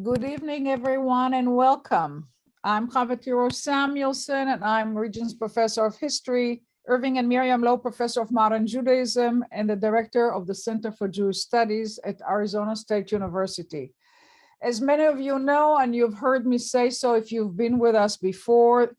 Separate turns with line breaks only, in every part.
Good evening, everyone, and welcome. I'm Chavatiro Samuelson, and I'm Regents Professor of History, Irving and Miriam Lowe Professor of Modern Judaism, and the Director of the Center for Jewish Studies at Arizona State University. As many of you know, and you've heard me say so if you've been with us before,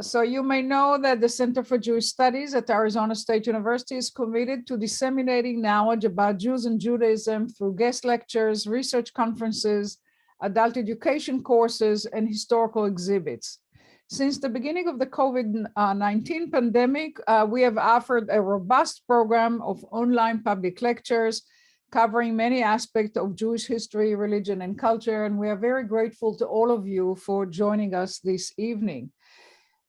so you may know that the Center for Jewish Studies at Arizona State University is committed to disseminating knowledge about Jews and Judaism through guest lectures, research conferences, adult education courses, and historical exhibits. Since the beginning of the COVID-19 pandemic, we have offered a robust program of online public lectures covering many aspects of Jewish history, religion, and culture, and we are very grateful to all of you for joining us this evening.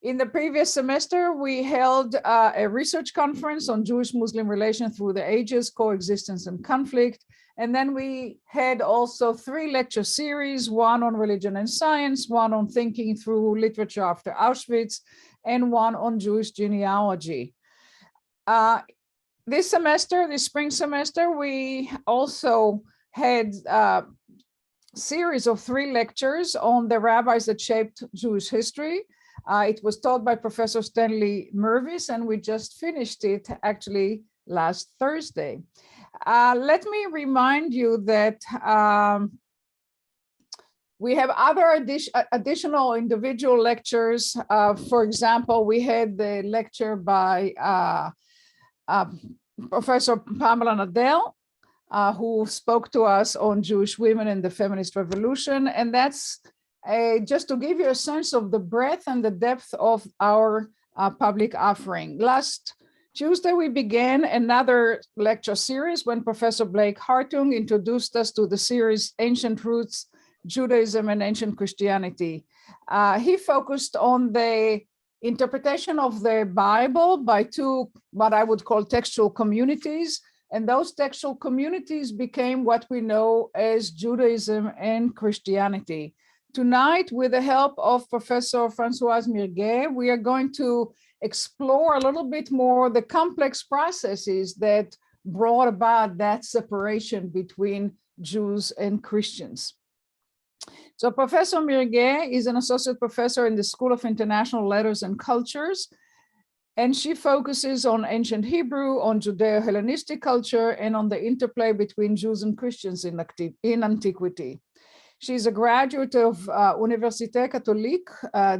In the previous semester, we held a research conference on Jewish-Muslim relations through the ages, coexistence, and conflict. And then we had also 3 lecture series, one on religion and science, one on thinking through literature after Auschwitz, and one on Jewish genealogy. This spring semester, we also had a series of 3 lectures on the rabbis that shaped Jewish history. It was taught by Professor Stanley Mervis, and we just finished it actually last Thursday. Let me remind you that we have other additional individual lectures. For example, we had the lecture by Professor Pamela Nadel, who spoke to us on Jewish women and the feminist revolution. And that's just to give you a sense of the breadth and the depth of our public offering. Last Tuesday, we began another lecture series when Professor Blake Hartung introduced us to the series Ancient Roots, Judaism and Ancient Christianity. He focused on the interpretation of the Bible by 2, what I would call textual communities. And those textual communities became what we know as Judaism and Christianity. Tonight, with the help of Professor Francoise Mirguet, we are going to explore a little bit more the complex processes that brought about that separation between Jews and Christians. So Professor Mirguet is an associate professor in the School of International Letters and Cultures, and she focuses on ancient Hebrew, on Judeo-Hellenistic culture, and on the interplay between Jews and Christians in antiquity. She's a graduate of Université Catholique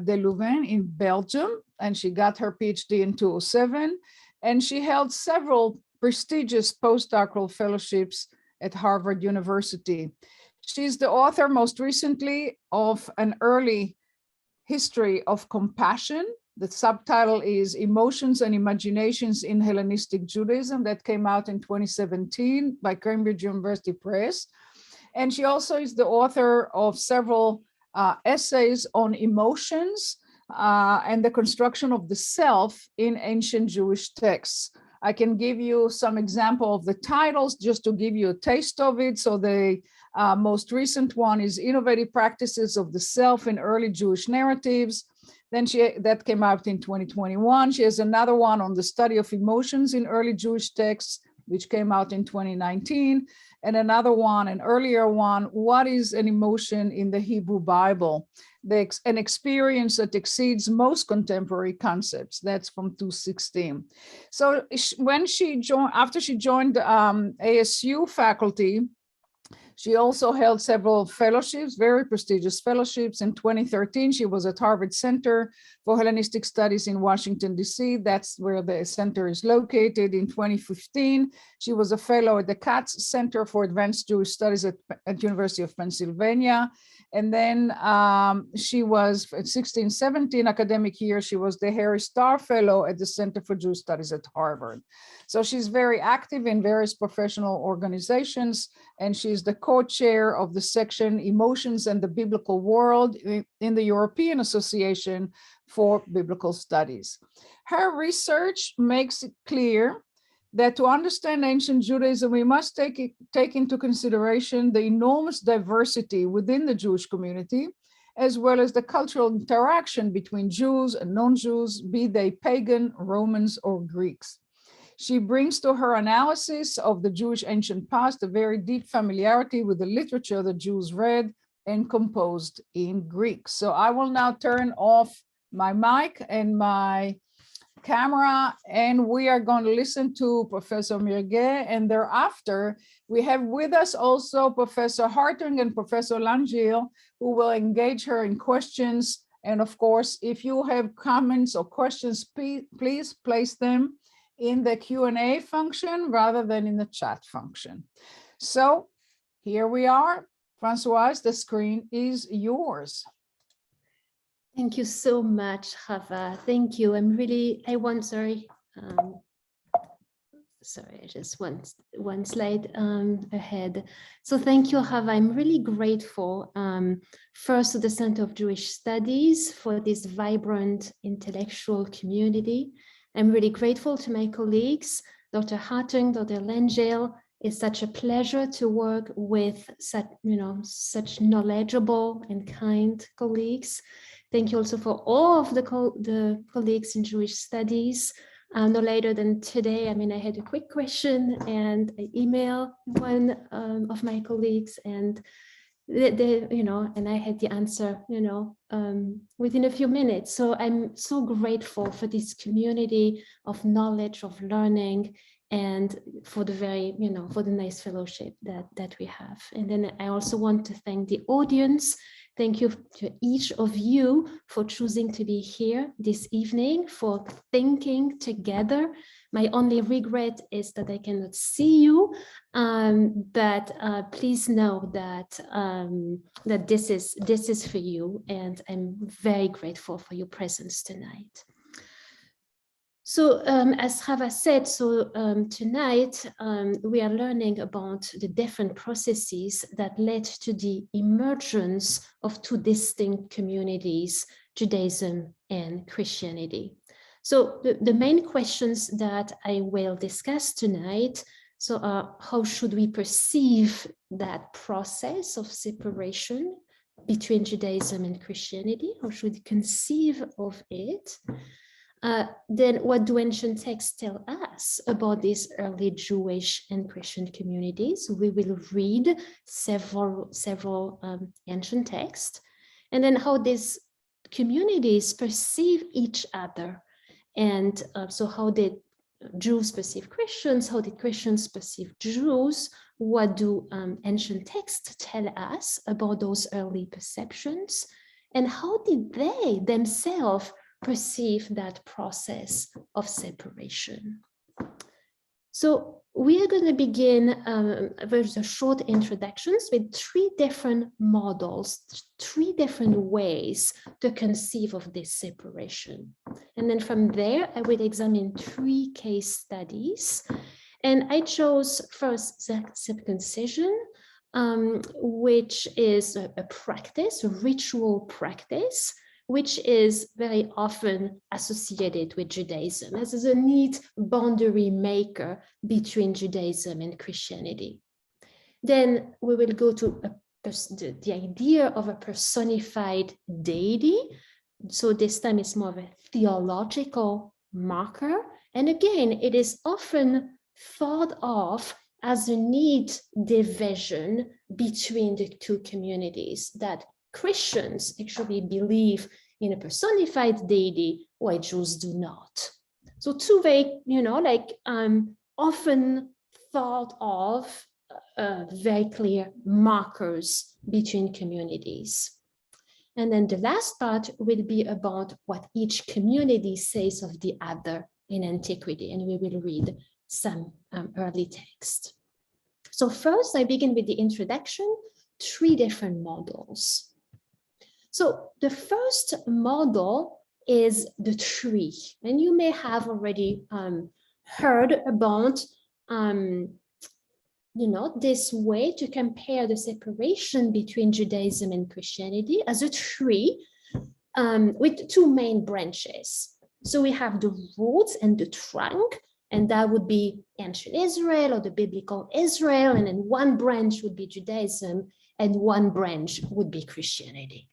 de Louvain in Belgium, and she got her PhD in 2007, and she held several prestigious postdoctoral fellowships at Harvard University. She's the author, most recently, of an early history of compassion. The subtitle is Emotions and Imaginations in Hellenistic Judaism, that came out in 2017 by Cambridge University Press. And she also is the author of several essays on emotions and the construction of the self in ancient Jewish texts. I can give you some example of the titles just to give you a taste of it. So the most recent one is Innovative Practices of the Self in Early Jewish Narratives. Then that came out in 2021. She has another one on the study of emotions in early Jewish texts, which came out in 2019. And another one, an earlier one, What is an Emotion in the Hebrew Bible? An experience that exceeds most contemporary concepts. That's from 2016. So when after she joined ASU faculty, she also held several fellowships, very prestigious fellowships. In 2013, she was at Harvard Center for Hellenistic Studies in Washington, D.C. That's where the center is located. In 2015, she was a fellow at the Katz Center for Advanced Jewish Studies at University of Pennsylvania. And then she was, at 16-17 academic year, she was the Harry Starr Fellow at the Center for Jewish Studies at Harvard. So she's very active in various professional organizations, and she's the co-chair of the section Emotions and the Biblical World in the European Association for Biblical Studies. Her research makes it clear that to understand ancient Judaism, we must take into consideration the enormous diversity within the Jewish community, as well as the cultural interaction between Jews and non-Jews, be they pagan, Romans, or Greeks. She brings to her analysis of the Jewish ancient past a very deep familiarity with the literature the Jews read, and composed in Greek. So I will now turn off my mic and my camera, and we are going to listen to Professor Mirguet, and thereafter we have with us also Professor Hartung and Professor Langille, who will engage her in questions. And of course, if you have comments or questions, please place them in the Q&A function rather than in the chat function. So here we are. Francoise, the screen is yours.
Thank you so much, Chava. Thank you. Sorry, I just one slide ahead. So thank you, Chava. I'm really grateful first to the Center of Jewish Studies for this vibrant intellectual community. I'm really grateful to my colleagues, Dr. Hartung, Dr. Langille. It's such a pleasure to work with such knowledgeable and kind colleagues. Thank you also for all of the colleagues in Jewish Studies. No later than today, I had a quick question and I emailed one of my colleagues, and and I had the answer, within a few minutes. So I'm so grateful for this community of knowledge, of learning, and for the very, for the nice fellowship that we have. And then I also want to thank the audience. Thank you to each of you for choosing to be here this evening, for thinking together. My only regret is that I cannot see you, but please know that that this is for you, and I'm very grateful for your presence tonight. So as Chava said, tonight we are learning about the different processes that led to the emergence of two distinct communities, Judaism and Christianity. So the main questions that I will discuss tonight are how should we perceive that process of separation between Judaism and Christianity? How should we conceive of it? Then what do ancient texts tell us about these early Jewish and Christian communities? We will read several ancient texts, and then how these communities perceive each other. And so how did Jews perceive Christians? How did Christians perceive Jews? What do ancient texts tell us about those early perceptions? And how did they themselves perceive that process of separation? So we are going to begin with a short introductions with three different models, three different ways to conceive of this separation. And then from there, I will examine three case studies. And I chose first circumcision, which is a practice, a ritual practice, which is very often associated with Judaism as a neat boundary maker between Judaism and Christianity. Then we will go to the idea of a personified deity. So this time it's more of a theological marker. And again, it is often thought of as a neat division between the two communities, that Christians actually believe in a personified deity, while Jews do not. So two very, often thought of very clear markers between communities. And then the last part will be about what each community says of the other in antiquity, and we will read some early text. So first, I begin with the introduction, three different models. So the first model is the tree, and you may have already heard about this way to compare the separation between Judaism and Christianity as a tree with two main branches. So we have the roots and the trunk, and that would be ancient Israel or the biblical Israel, and then one branch would be Judaism and one branch would be Christianity.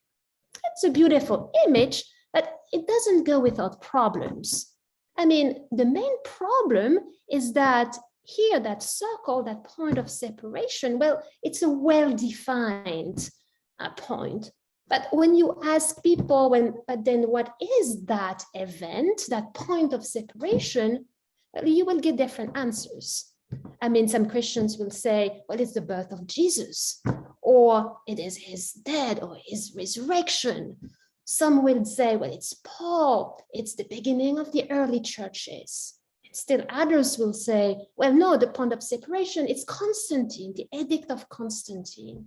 It's a beautiful image, but it doesn't go without problems. I mean, the main problem is that here, that circle, that point of separation, well, it's a well-defined point. But when you ask people, but then what is that event, that point of separation, you will get different answers. I mean, some Christians will say, well, it's the birth of Jesus, or it is his death or his resurrection. Some will say, well, it's Paul, it's the beginning of the early churches. And still others will say, well, no, the point of separation, it's Constantine, the Edict of Constantine.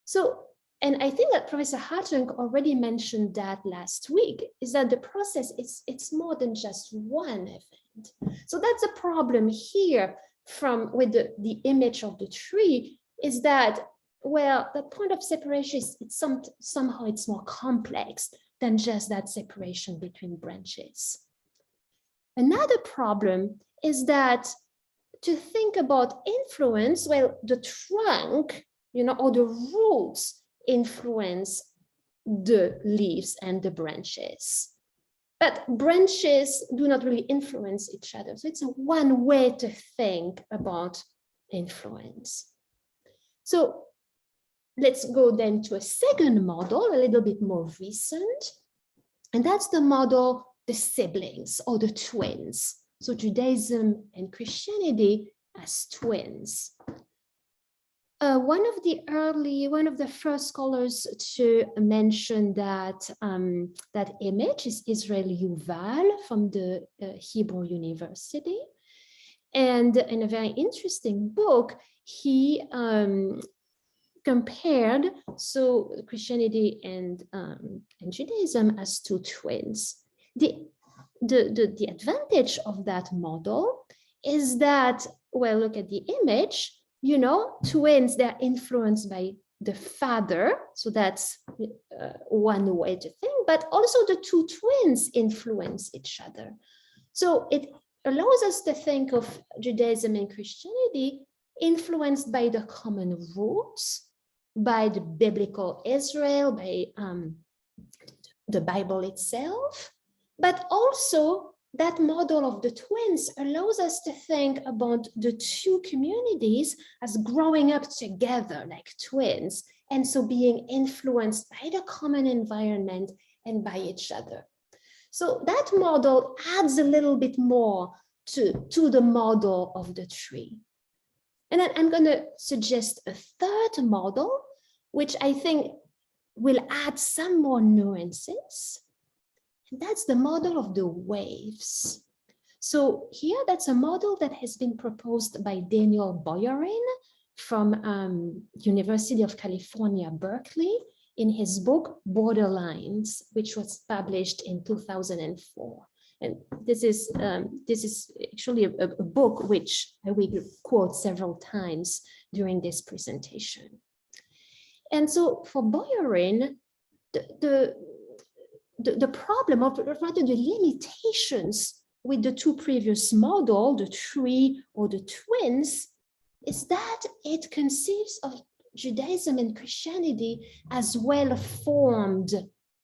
So, and I think that Professor Hartung already mentioned that last week, is that the process, it's more than just one event. So that's a problem here with the image of the tree, is that, well, the point of separation is somehow it's more complex than just that separation between branches. Another problem is that to think about influence, well, the trunk, or the roots influence the leaves and the branches. But branches do not really influence each other. So it's one way to think about influence. So let's go then to a second model, a little bit more recent. And that's the model, the siblings or the twins. So Judaism and Christianity as twins. One of the first scholars to mention that image is Israel Yuval from the Hebrew University. And in a very interesting book, he compared Christianity and Judaism as two twins. The advantage of that model is that, well, look at the image. Twins, they're influenced by the father. So that's one way to think, but also the two twins influence each other. So it allows us to think of Judaism and Christianity influenced by the common roots, by the biblical Israel, by the Bible itself, but also that model of the twins allows us to think about the two communities as growing up together like twins, and so being influenced by the common environment and by each other. So that model adds a little bit more to the model of the tree. And then I'm going to suggest a third model, which I think will add some more nuances. And that's the model of the waves. So here, that's a model that has been proposed by Daniel Boyarin from University of California, Berkeley, in his book, Borderlines, which was published in 2004. And this is actually a book which I will quote several times during this presentation. And so for Boyarin, the problem, or rather the limitations with the two previous models, the tree or the twins, is that it conceives of Judaism and Christianity as well-formed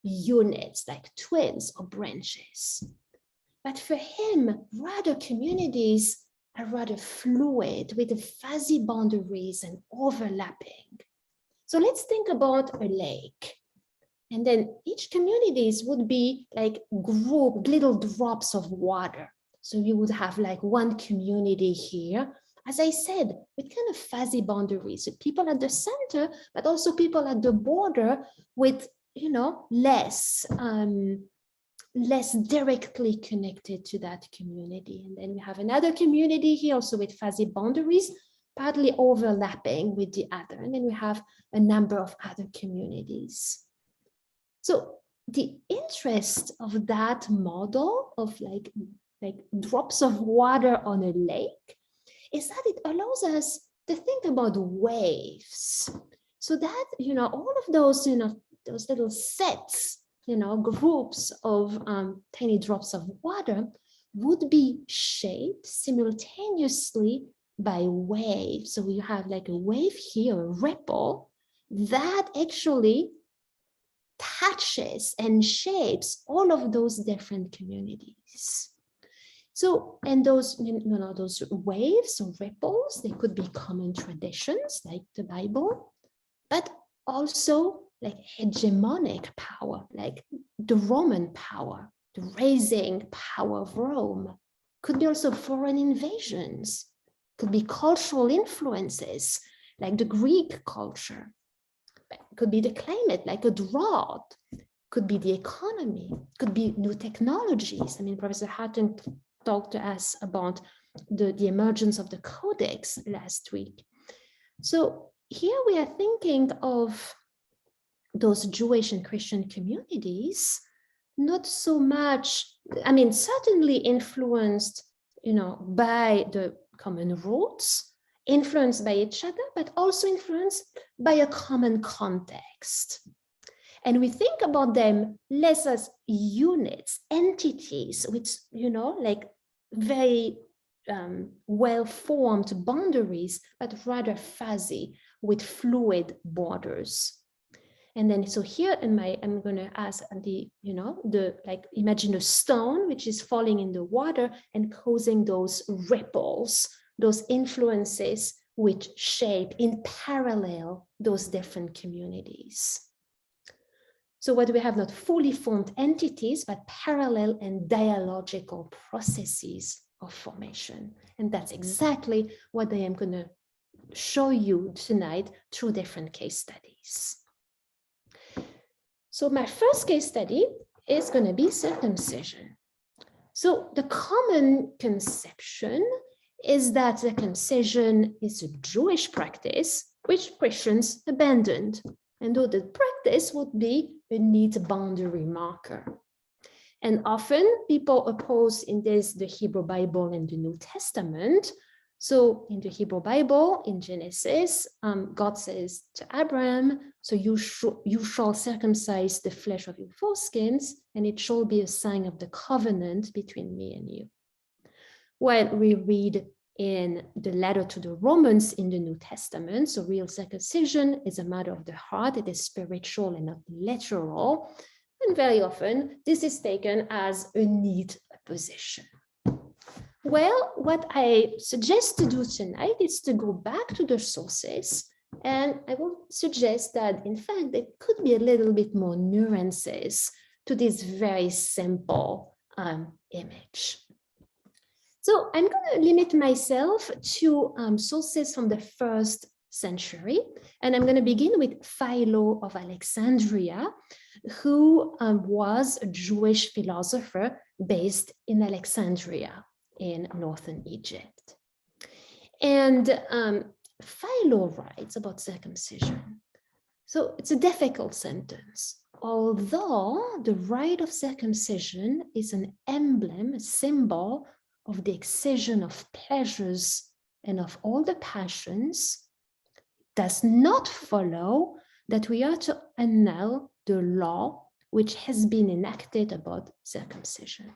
units, like twins or branches. But for him, rather communities are rather fluid with fuzzy boundaries and overlapping. So let's think about a lake. And then each communities would be like little drops of water. So you would have like one community here, as I said, with kind of fuzzy boundaries, with people at the center, but also people at the border with, less directly connected to that community. And then we have another community here also with fuzzy boundaries, partly overlapping with the other. And then we have a number of other communities. So the interest of that model of like drops of water on a lake is that it allows us to think about waves. So that, all of those, those little sets, groups of tiny drops of water would be shaped simultaneously by waves. So you have like a wave here, a ripple, that actually touches and shapes all of those different communities. So, and those, those waves or ripples, they could be common traditions like the Bible, but also like hegemonic power, like the Roman power, the raising power of Rome. Could be also foreign invasions, could be cultural influences, like the Greek culture. Could be the climate, like a drought. Could be the economy, could be new technologies. I mean, Professor Hatton talked to us about the emergence of the codex last week. So here we are thinking of those Jewish and Christian communities, not so much, I mean, certainly influenced, by the common roots, influenced by each other, but also influenced by a common context. And we think about them less as units, entities, which, like very well-formed boundaries, but rather fuzzy with fluid borders. And then, so here I'm going to ask imagine a stone which is falling in the water and causing those ripples, those influences which shape in parallel those different communities. So what we have, not fully formed entities, but parallel and dialogical processes of formation. And that's exactly what I am going to show you tonight through different case studies. So my first case study is going to be circumcision. So the common conception is that circumcision is a Jewish practice which Christians abandoned, and though the practice would be a neat boundary marker. And often people oppose in this the Hebrew Bible and the New Testament. So in the Hebrew Bible, in Genesis, God says to Abraham, so you shall circumcise the flesh of your foreskins, and it shall be a sign of the covenant between me and you. Well, we read in the letter to the Romans in the New Testament, so real circumcision is a matter of the heart, it is spiritual and not literal. And very often, this is taken as a neat position. Well, what I suggest to do tonight is to go back to the sources, and I will suggest that, in fact, there could be a little bit more nuances to this very simple image. So I'm going to limit myself to sources from the 1st century, and I'm going to begin with Philo of Alexandria, who was a Jewish philosopher based in Alexandria in northern Egypt. And Philo writes about circumcision. So it's a difficult sentence. Although the rite of circumcision is an emblem, a symbol of the excision of pleasures and of all the passions, does not follow that we are to annul the law which has been enacted about circumcision.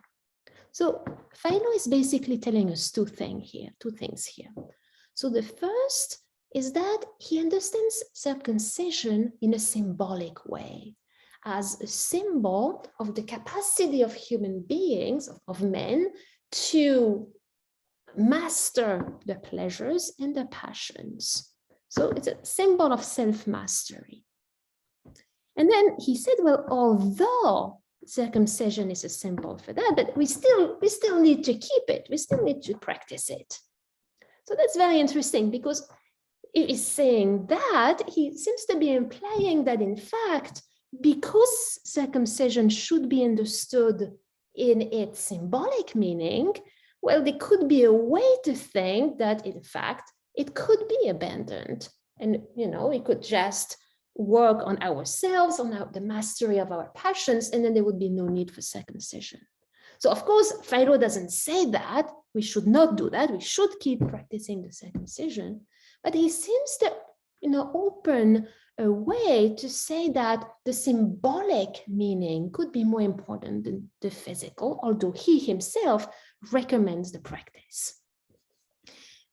So Philo is basically telling us two things here. So the first is that he understands circumcision in a symbolic way, as a symbol of the capacity of human beings, of men, to master the pleasures and the passions. So it's a symbol of self-mastery. And then he said, well, although circumcision is a symbol for that, but we still need to keep it. We still need to practice it. So that's very interesting, because he is saying that, he seems to be implying that, in fact, because circumcision should be understood in its symbolic meaning, well, there could be a way to think that, in fact, it could be abandoned. And, we could just work on ourselves, on the mastery of our passions, and then there would be no need for circumcision. So, of course, Philo doesn't say that. We should not do that. We should keep practicing the circumcision. But he seems to, open a way to say that the symbolic meaning could be more important than the physical, although he himself recommends the practice.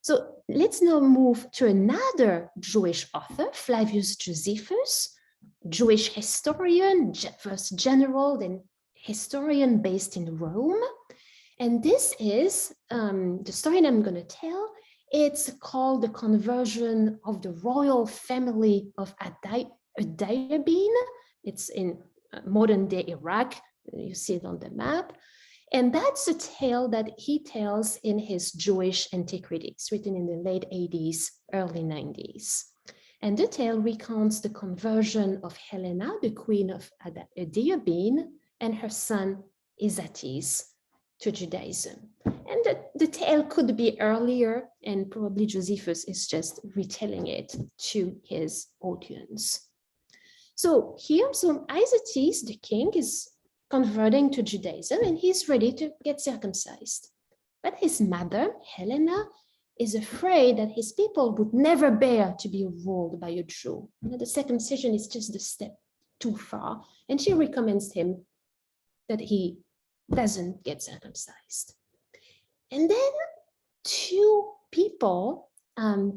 So let's now move to another Jewish author, Flavius Josephus, Jewish historian, first general, then historian based in Rome. And this is the story I'm going to tell. It's called The Conversion of the Royal Family of a diabene. It's in modern day Iraq. You see it on the map. And that's a tale that he tells in his Jewish Antiquities, written in the late 80s, early 90s. And the tale recounts the conversion of Helena, the queen of Diabene, and her son Isatis to Judaism. And the tale could be earlier, and probably Josephus is just retelling it to his audience. So here, Isatis, the king, is converting to Judaism, and he's ready to get circumcised. But his mother, Helena, is afraid that his people would never bear to be ruled by a Jew. The circumcision is just a step too far, and she recommends him that he doesn't get circumcised. And then two people,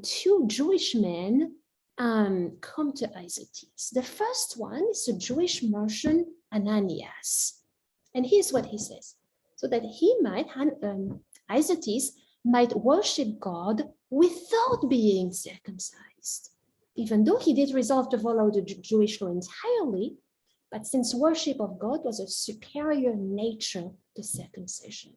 two Jewish men come to Isatis. The first one is a Jewish merchant, Ananias. And here's what he says. So that he might, Isatis might worship God without being circumcised. Even though he did resolve to follow the Jewish law entirely, but since worship of God was a superior nature to circumcision.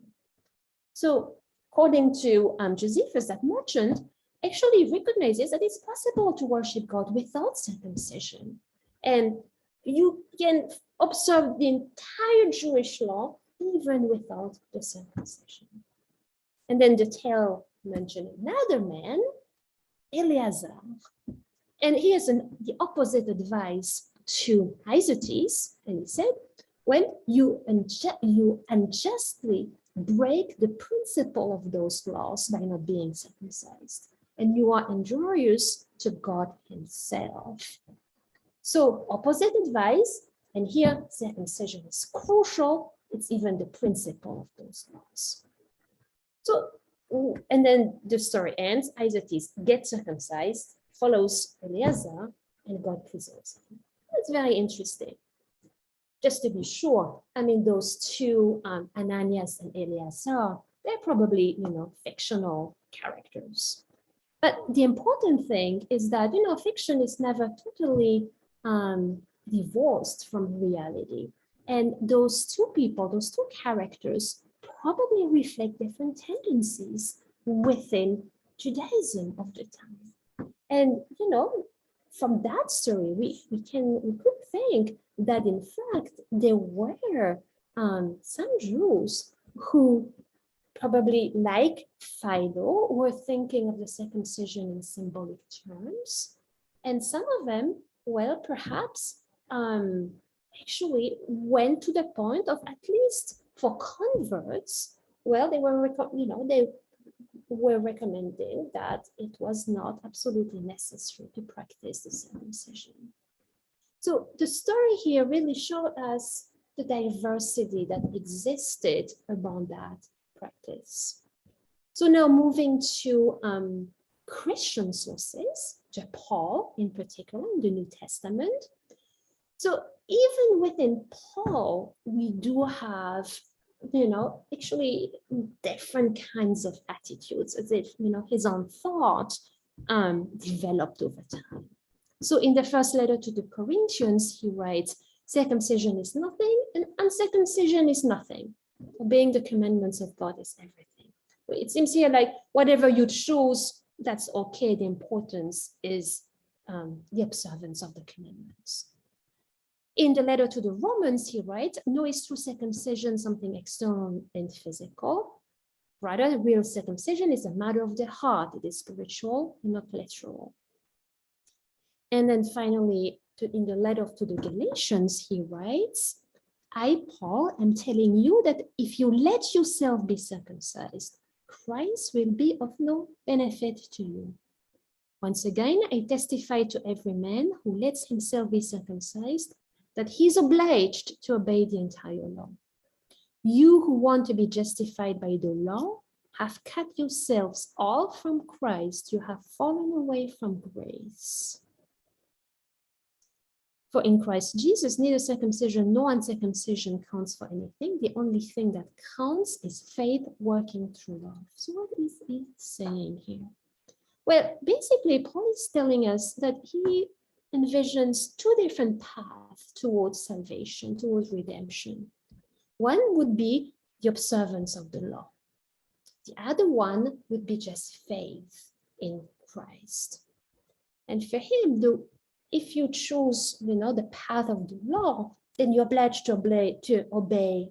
So according to Josephus, that merchant actually recognizes that it's possible to worship God without circumcision. And you can observe the entire Jewish law even without the circumcision. And then the tale mentioned another man, Eleazar. And he has the opposite advice to Isatis, and he said, when you unjustly break the principle of those laws by not being circumcised, and you are injurious to God himself. So opposite advice, and here circumcision is crucial. It's even the principle of those laws. So, and then the story ends. Isatis gets circumcised, follows Eleazar, and God preserves him. That's very interesting. Just to be sure, I mean, those two, Ananias and Eleazar, they're probably, fictional characters. But the important thing is that, fiction is never totally divorced from reality. And those two people, those two characters, probably reflect different tendencies within Judaism of the time. And, from that story, we could think that in fact there were some Jews who probably, like Philo, were thinking of the circumcision in symbolic terms, and some of them, well, perhaps actually went to the point of, at least for converts, well, they were recommending that it was not absolutely necessary to practice the circumcision. So the story here really showed us the diversity that existed among that practice. So now moving to Christian sources, to Paul in particular in the New Testament. So even within Paul, we do have actually different kinds of attitudes, as if, his own thought developed over time. So in the first letter to the Corinthians, he writes, circumcision is nothing and uncircumcision is nothing. Obeying the commandments of God is everything. It seems here like whatever you choose, that's okay. The importance is the observance of the commandments. In the letter to the Romans, he writes, nor is true circumcision something external and physical. Rather, real circumcision is a matter of the heart. It is spiritual, not literal. And then finally, in the letter to the Galatians, he writes, I, Paul, am telling you that if you let yourself be circumcised, Christ will be of no benefit to you. Once again, I testify to every man who lets himself be circumcised that he is obliged to obey the entire law. You who want to be justified by the law have cut yourselves off from Christ. You have fallen away from grace. For in Christ Jesus, neither circumcision nor uncircumcision counts for anything. The only thing that counts is faith working through love. So what is he saying here? Well, basically, Paul is telling us that he envisions two different paths towards salvation, towards redemption. One would be the observance of the law. The other one would be just faith in Christ. And for him, if you choose, the path of the law, then you're obliged to obey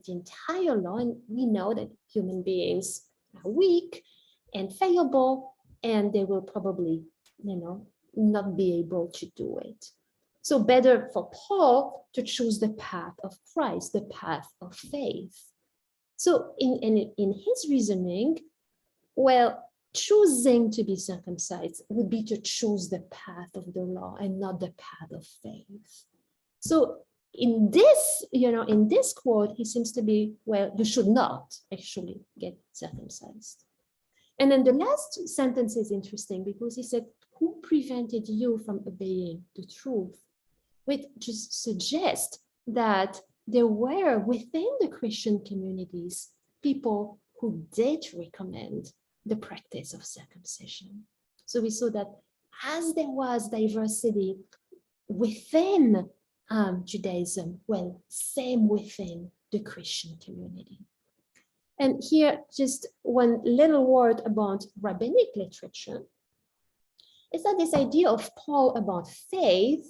the entire law. And we know that human beings are weak and fallible, and they will probably, not be able to do it. So better for Paul to choose the path of Christ, the path of faith. So in his reasoning, well, choosing to be circumcised would be to choose the path of the law and not the path of faith. So in this quote, he seems to be, well, you should not actually get circumcised. And then the last sentence is interesting because he said, who prevented you from obeying the truth? Which just suggests that there were within the Christian communities people who did recommend the practice of circumcision. So we saw that as there was diversity within Judaism, well, same within the Christian community. And here, just one little word about rabbinic literature is that this idea of Paul about faith,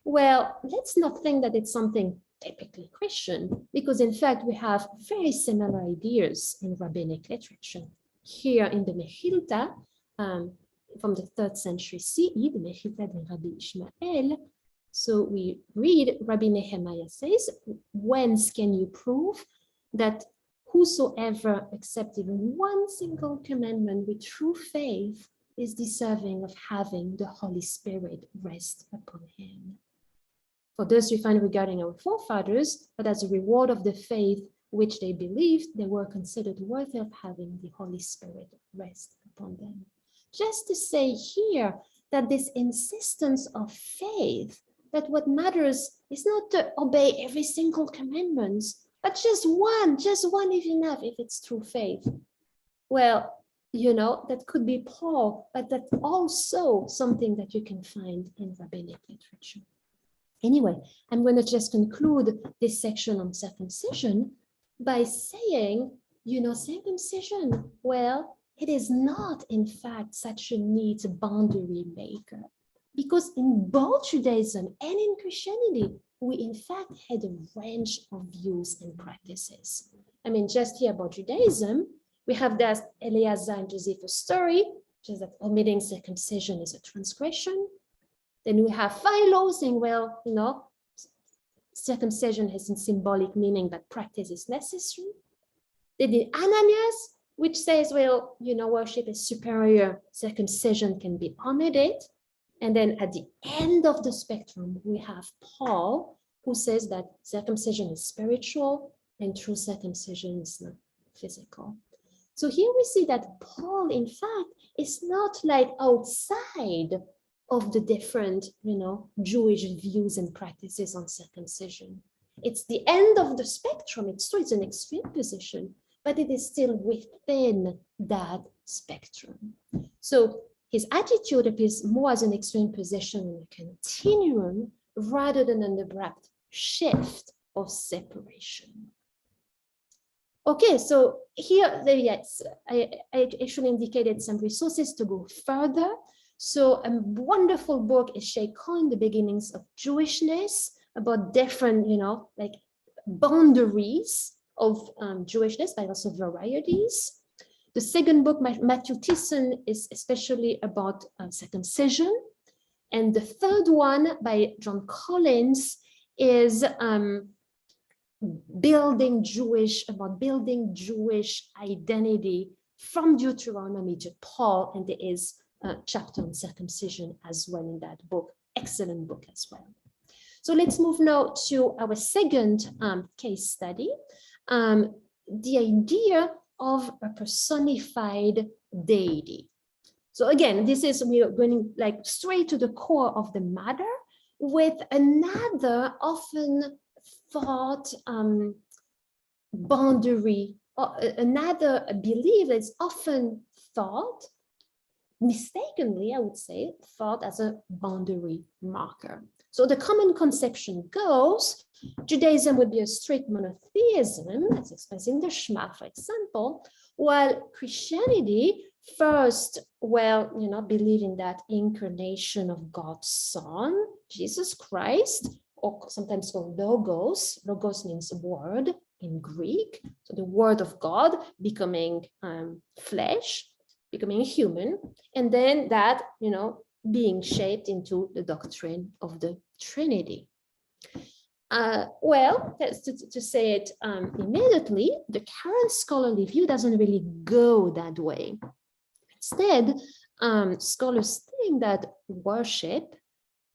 well, let's not think that it's something typically Christian, because in fact, we have very similar ideas in rabbinic literature. Here in the Mechilta, from the 3rd century CE, the Mechilta de Rabbi Ishmael, so we read, Rabbi Nehemiah says, whence can you prove that whosoever accepts even one single commandment with true faith is deserving of having the Holy Spirit rest upon him? For those we find regarding our forefathers, that as a reward of the faith which they believed, they were considered worthy of having the Holy Spirit rest upon them. Just to say here that this insistence of faith, that what matters is not to obey every single commandment, but just one is enough if it's true faith. Well, that could be Paul, but that's also something that you can find in rabbinic literature. Anyway, I'm going to just conclude this section on circumcision by saying, circumcision, well, it is not, in fact, such a neat boundary maker. Because in both Judaism and in Christianity, we in fact had a range of views and practices. I mean, just here about Judaism, we have that Eleazar and Josephus story, which is that omitting circumcision is a transgression. Then we have Philo saying, well, circumcision has a symbolic meaning, but practice is necessary. Then the Ananias, which says, well, worship is superior, circumcision can be omitted. And then at the end of the spectrum, we have Paul, who says that circumcision is spiritual and true circumcision is not physical. So here we see that Paul, in fact, is not like outside of the different, Jewish views and practices on circumcision. It's the end of the spectrum. It's true, it's an extreme position, but it is still within that spectrum. So his attitude appears more as an extreme position in a continuum rather than an abrupt shift or separation. Okay, so here, yes, I actually indicated some resources to go further. So a wonderful book is Shay Cohen, The Beginnings of Jewishness, about different, like boundaries of Jewishness, but also varieties. The second book, Matthew Thiessen, is especially about circumcision. And the third one by John Collins is building Jewish identity from Deuteronomy to Paul. And there is a chapter on circumcision as well in that book. Excellent book as well. So let's move now to our second case study, the idea of a personified deity. So again, we are going like straight to the core of the matter with another often thought boundary, or another belief that's often thought mistakenly, I would say, thought as a boundary marker. So the common conception goes, Judaism would be a strict monotheism, as expressed in the Shema, for example, while Christianity first, believe in that incarnation of God's Son, Jesus Christ, or sometimes called Logos. Logos means word in Greek. So the word of God becoming flesh, becoming human, and then that, being shaped into the doctrine of the Trinity. To say it immediately, the current scholarly view doesn't really go that way. Instead, scholars think that worship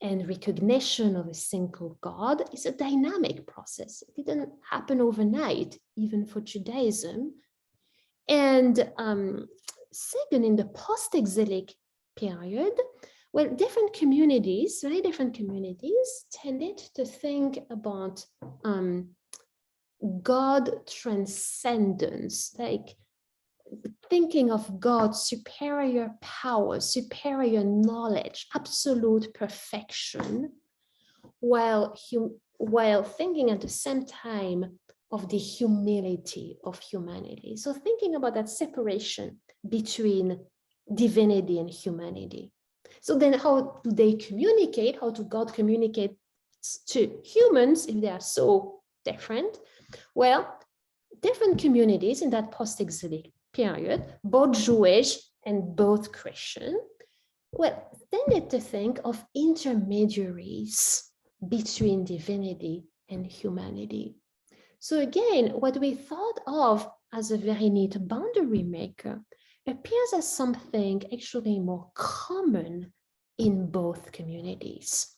and recognition of a single God is a dynamic process. It didn't happen overnight, even for Judaism. And second, in the post-exilic period, different communities, very different communities, tended to think about God transcendence, like thinking of God's superior power, superior knowledge, absolute perfection, while thinking at the same time of the humility of humanity. So thinking about that separation between divinity and humanity. So then how do they communicate? How do God communicate to humans if they are so different? Well, different communities in that post-exilic period, both Jewish and both Christian, tended to think of intermediaries between divinity and humanity. So again, what we thought of as a very neat boundary maker appears as something actually more common in both communities.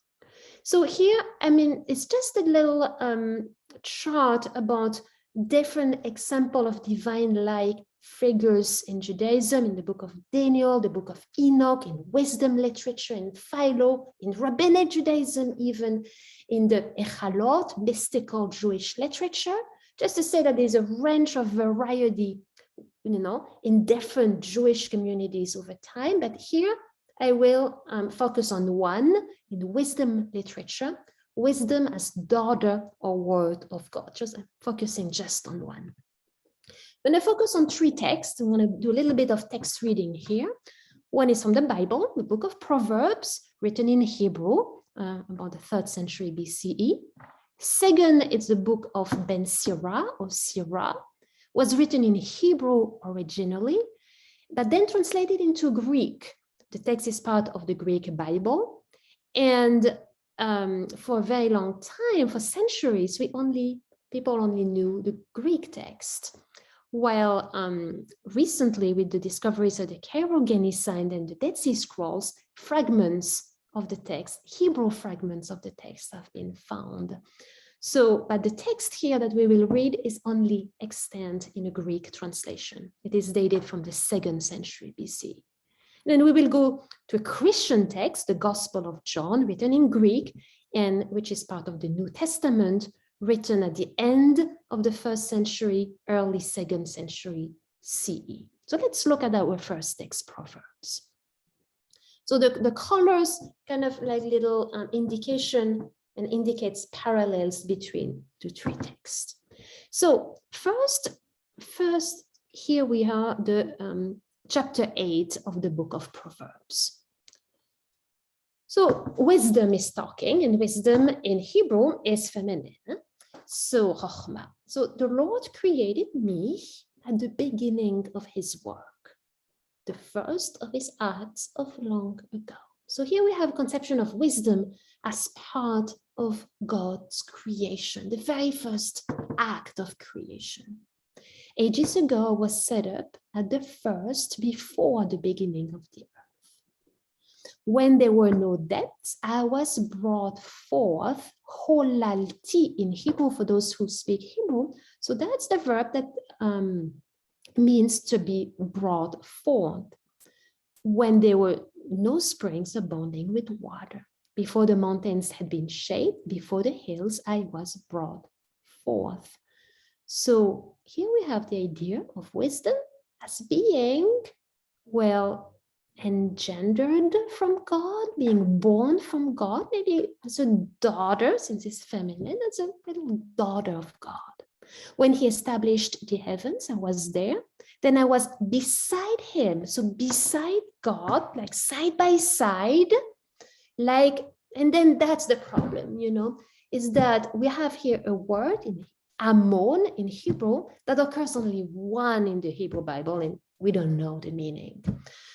So here, it's just a little chart about different examples of divine-like figures in Judaism, in the book of Daniel, the book of Enoch, in wisdom literature, in Philo, in rabbinic Judaism, even in the Echalot, mystical Jewish literature, just to say that there's a range of variety, in different Jewish communities over time. But here I will focus on one in wisdom literature, wisdom as daughter or word of God. Just focusing just on one. I'm going to focus on three texts. I'm going to do a little bit of text reading here. One is from the Bible, the book of Proverbs, written in Hebrew, about the 3rd century BCE. Second, it's the book of Ben Sirah, or Sirah, was written in Hebrew originally, but then translated into Greek. The text is part of the Greek Bible. And for a very long time, for centuries, people only knew the Greek text. While recently, with the discoveries of the Cairo Genisa and the Dead Sea Scrolls, fragments of the text, Hebrew fragments of the text have been found. But the text here that we will read is only extant in a Greek translation. It is dated from the 2nd century BC. Then we will go to a Christian text, the Gospel of John, written in Greek, and which is part of the New Testament, written at the end of the 1st century, early 2nd century CE. So let's look at our first text, Proverbs. So the colors kind of like little indication and indicates parallels between the three texts. So first here we are, the chapter 8 of the book of Proverbs. So wisdom is talking, and wisdom in Hebrew is feminine. So chokhmah. So the Lord created me at the beginning of his work, the first of his acts of long ago. So here we have a conception of wisdom as part of God's creation, the very first act of creation. Ages ago was set up at the first, before the beginning of the earth. When there were no depths, I was brought forth, holalti in Hebrew, for those who speak Hebrew. So that's the verb that means to be brought forth. When there were no springs abounding with water, before the mountains had been shaped, before the hills, I was brought forth. So here we have the idea of wisdom as being, engendered from God, being born from God, maybe as a daughter, since it's feminine, as a little daughter of God. When he established the heavens, I was there. Then I was beside him. So beside God, like side by side, like, and then that's the problem, is that we have here a word in Ammon in Hebrew that occurs only one in the Hebrew Bible, and we don't know the meaning.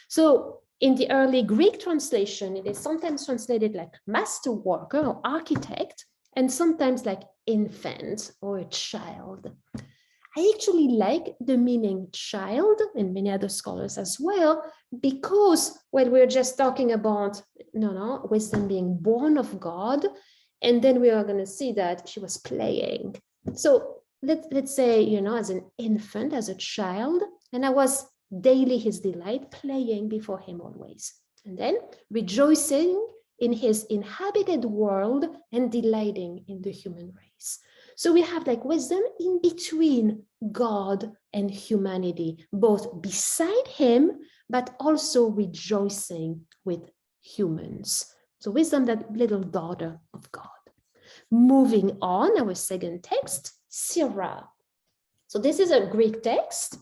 So in the early Greek translation, it is sometimes translated like master worker or architect, and sometimes like infant or a child. I actually like the meaning child, and many other scholars as well, because when we're just talking about wisdom being born of God, and then we are going to see that she was playing. So let's say, as an infant, as a child, and I was daily his delight, playing before him always, and then rejoicing in his inhabited world and delighting in the human race. So we have like wisdom in between God and humanity, both beside him, but also rejoicing with humans. So wisdom, that little daughter of God. Moving on, our second text, Sirah. So this is a Greek text.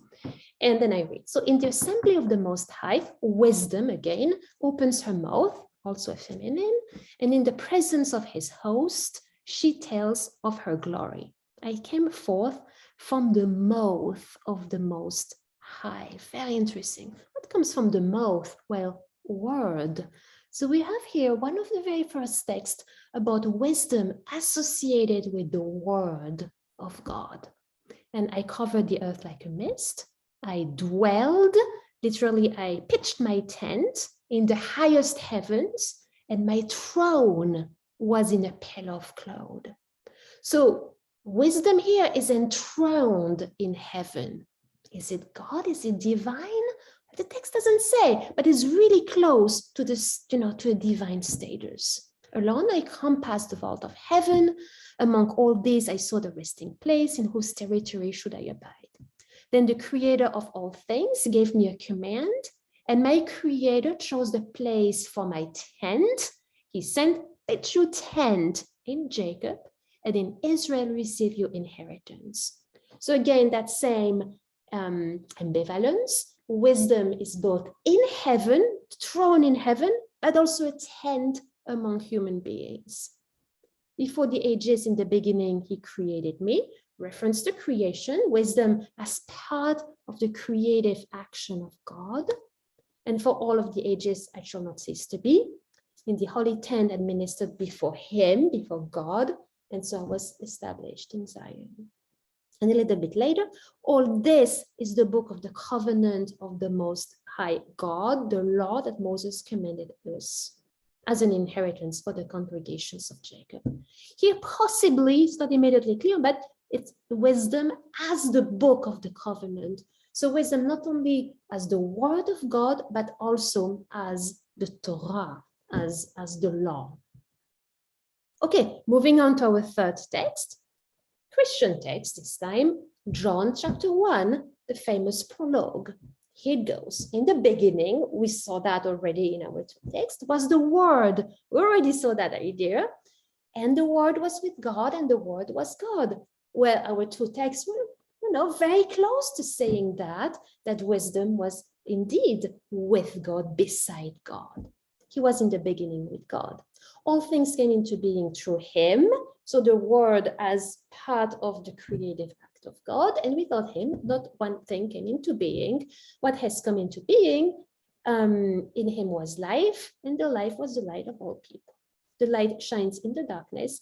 And then I read. So in the assembly of the Most High, wisdom again opens her mouth, also feminine, and in the presence of his host, she tells of her glory. I came forth from the mouth of the Most High. Very interesting. What comes from the mouth? Well, word. So we have here one of the very first texts about wisdom associated with the word of God. And I covered the earth like a mist. I dwelled, literally, I pitched my tent in the highest heavens, and my throne was in a pillar of cloud. So wisdom here is enthroned in heaven. Is it God? Is it divine? The text doesn't say, but it's really close to this, to a divine status. Alone I compassed the vault of heaven. Among all these I saw the resting place, in whose territory should I abide. Then the creator of all things gave me a command, and my creator chose the place for my tent. He sent, pitch your tent in Jacob, and in Israel receive your inheritance. So again, that same ambivalence. Wisdom is both in heaven, thrown in heaven, but also a tent among human beings. Before the ages, in the beginning, he created me. Reference to creation, wisdom as part of the creative action of God. And for all of the ages, I shall not cease to be. In the holy tent administered before him, before God, and so I was established in Zion. And a little bit later, all this is the book of the covenant of the Most High God, the law that Moses commanded us as an inheritance for the congregations of Jacob. Here, possibly, it's not immediately clear, but it's wisdom as the book of the covenant. So wisdom not only as the word of God, but also as the Torah, as the law. Okay, moving on to our third text, Christian text this time, John chapter 1, the famous prologue. Here it goes. In the beginning, we saw that already in our text, was the Word. We already saw that idea. And the Word was with God, and the Word was God. Well, our two texts were, very close to saying that wisdom was indeed with God, beside God. He was in the beginning with God. All things came into being through him. So the Word as part of the creative act of God, and without him, not one thing came into being. What has come into being in him was life, and the life was the light of all people. The light shines in the darkness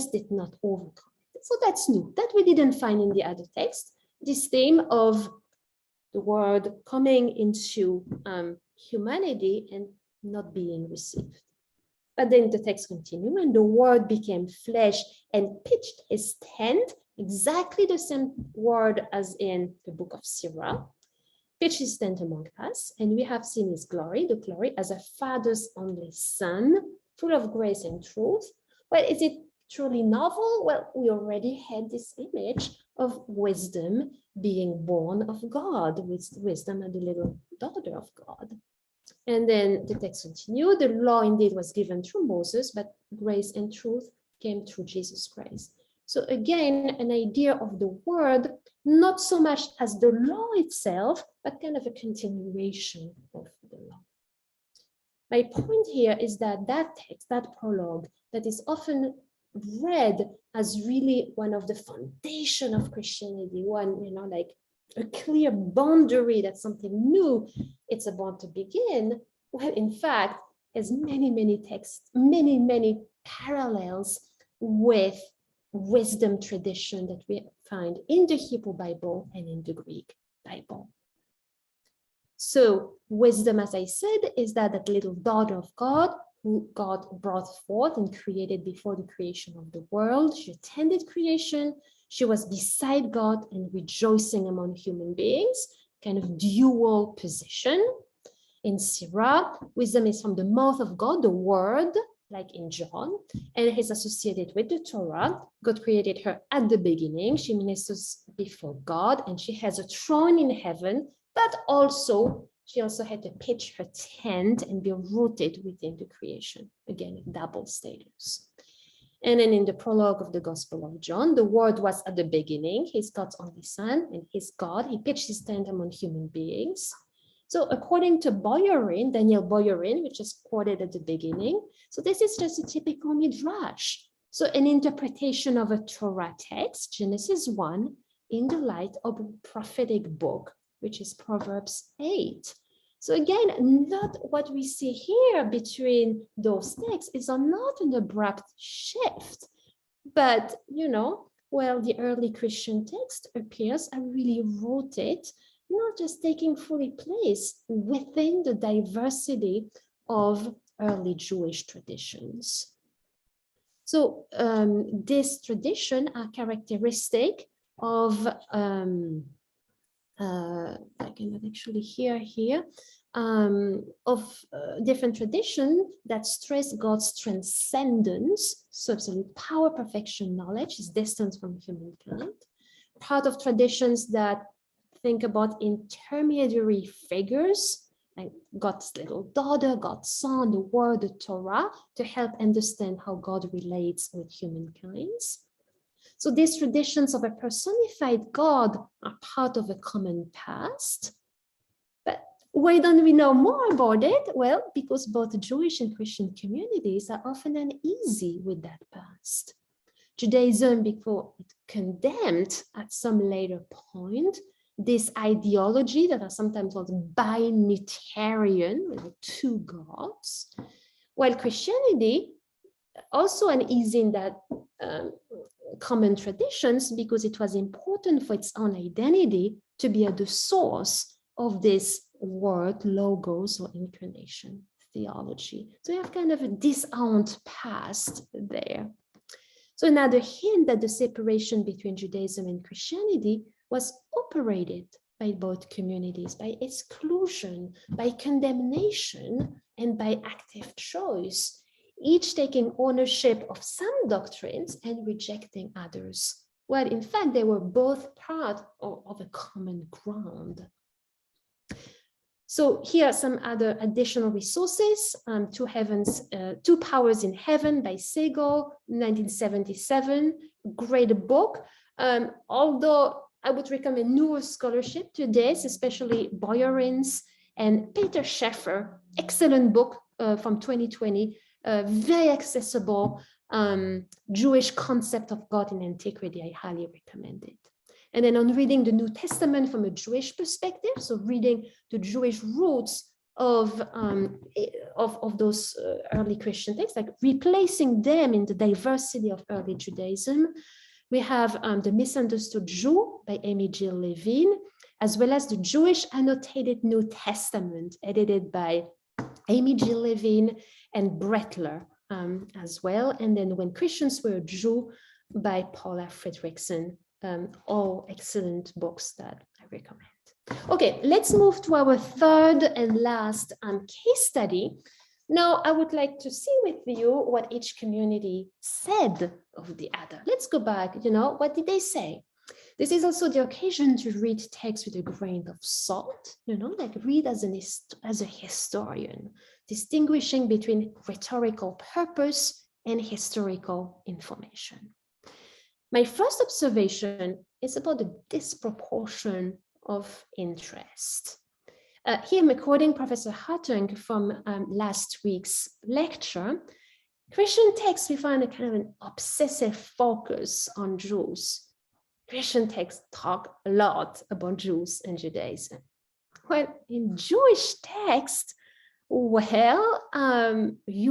did not overcome it. So that's new. That we didn't find in the other text. This theme of the Word coming into humanity and not being received. But then the text continues, and the Word became flesh and pitched his tent, exactly the same word as in the book of Sirah, pitched his tent among us, and we have seen his glory, the glory as a father's only son, full of grace and truth. Well, is it truly novel? Well, we already had this image of wisdom being born of God, with wisdom and the little daughter of God. And then the text continued. The law indeed was given through Moses, but grace and truth came through Jesus Christ. So again, an idea of the word, not so much as the law itself, but kind of a continuation of the law. My point here is that that text, that prologue, that is often read as really one of the foundation of Christianity, one, like a clear boundary, that's something new, it's about to begin. Well, in fact, has many, many texts, many parallels with wisdom tradition that we find in the Hebrew Bible and in the Greek Bible. So wisdom, as I said, is that little daughter of God who God brought forth and created before the creation of the world. She attended creation. She was beside God and rejoicing among human beings, kind of dual position. In Sirah, wisdom is from the mouth of God, the word, like in John, and is associated with the Torah. God created her at the beginning. She ministers before God, and she has a throne in heaven, but she also had to pitch her tent and be rooted within the creation. Again, double status. And then in the prologue of the Gospel of John, the Word was at the beginning. He's God's only Son, and he's God. He pitched his tent among human beings. So according to Boyarin, Daniel Boyarin, which is quoted at the beginning, so this is just a typical midrash. So an interpretation of a Torah text, Genesis 1, in the light of a prophetic book, which is Proverbs 8. So again, not what we see here between those texts is not an abrupt shift, but, the early Christian text appears are really rooted, not just taking fully place within the diversity of early Jewish traditions. So this tradition are characteristic of I cannot actually hear here, of different traditions that stress God's transcendence, so absolute power, perfection, knowledge, is distant from humankind. Part of traditions that think about intermediary figures, like God's little daughter, God's son, the word, the Torah, to help understand how God relates with humankind. So these traditions of a personified God are part of a common past. But why don't we know more about it? Well, because both Jewish and Christian communities are often uneasy with that past. Judaism, before it condemned at some later point, this ideology that are sometimes called binitarian, two gods, while Christianity also uneasy in that common traditions, because it was important for its own identity to be at the source of this word, logos, or incarnation theology. So you have kind of a disowned past there. So another hint that the separation between Judaism and Christianity was operated by both communities, by exclusion, by condemnation, and by active choice, each taking ownership of some doctrines and rejecting others. Well, in fact, they were both part of a common ground. So here are some other additional resources. Two Powers in Heaven by Segal, 1977, great book. Although I would recommend newer scholarship to this, especially Boyarin's and Peter Scheffer, excellent book from 2020, very accessible Jewish concept of God in antiquity. I highly recommend it. And then on reading the New Testament from a Jewish perspective, so reading the Jewish roots of those early Christian texts, like replacing them in the diversity of early Judaism. We have The Misunderstood Jew by Amy Jill Levine, as well as the Jewish Annotated New Testament, edited by Amy Jill Levine and Brettler as well. And then When Christians Were a Jew by Paula Fredrickson. All excellent books that I recommend. Okay, let's move to our third and last case study. Now, I would like to see with you what each community said of the other. Let's go back, what did they say? This is also the occasion to read text with a grain of salt, like read as a historian, distinguishing between rhetorical purpose and historical information. My first observation is about the disproportion of interest. Here I'm quoting Professor Hartung from last week's lecture. Christian texts, we find a kind of an obsessive focus on Jews. Christian texts talk a lot about Jews and Judaism. Well, in Jewish text, you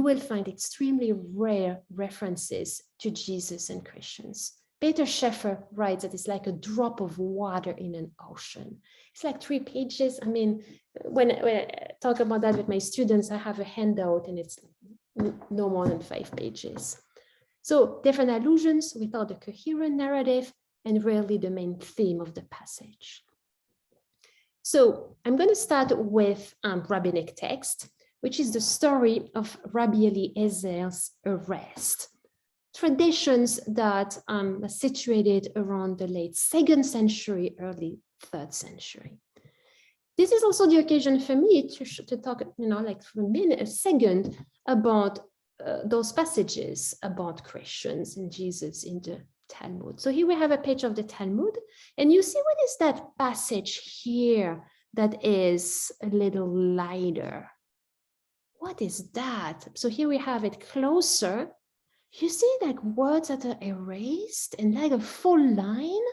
will find extremely rare references to Jesus and Christians. Peter Scheffer writes that it's like a drop of water in an ocean. It's like 3 pages. I mean, when I talk about that with my students, I have a handout and it's no more than 5 pages. So different allusions without a coherent narrative and rarely the main theme of the passage. So I'm going to start with rabbinic text, which is the story of Rabbi Eliezer's arrest. Traditions that are situated around the late 2nd century, early 3rd century. This is also the occasion for me to talk, like for a second about those passages about Christians and Jesus in the Talmud. So here we have a page of the Talmud, and you see what is that passage here that is a little lighter. What is that? So here we have it closer. You see like words that are erased and like a full line.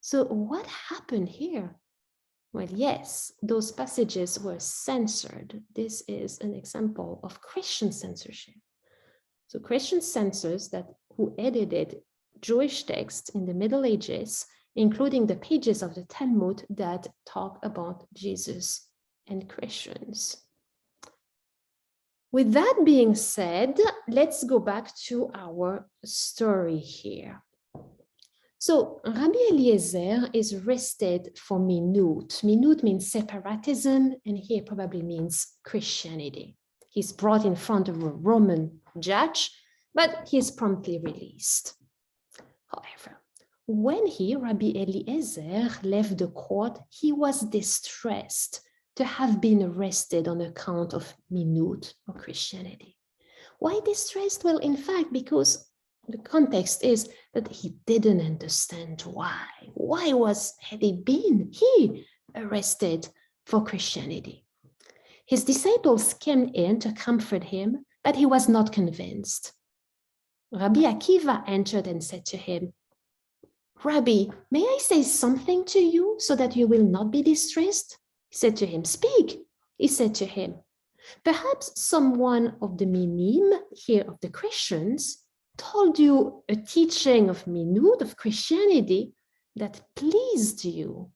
So what happened here? Well, yes, those passages were censored. This is an example of Christian censorship. So Christian censors who edited Jewish texts in the Middle Ages, including the pages of the Talmud that talk about Jesus and Christians. With that being said, let's go back to our story here. So Rabbi Eliezer is arrested for minut. Minut means separatism, and here probably means Christianity. He's brought in front of a Roman judge, but he is promptly released. However, when Rabbi Eliezer left the court, he was distressed to have been arrested on account of minut or Christianity. Why distressed? Well, in fact, because the context is that he didn't understand why. Why had he been arrested for Christianity? His disciples came in to comfort him, but he was not convinced. Rabbi Akiva entered and said to him, "Rabbi, may I say something to you so that you will not be distressed?" He said to him, "Speak." He said to him, "Perhaps someone of the minim here of the Christians told you a teaching of minut, of Christianity, that pleased you."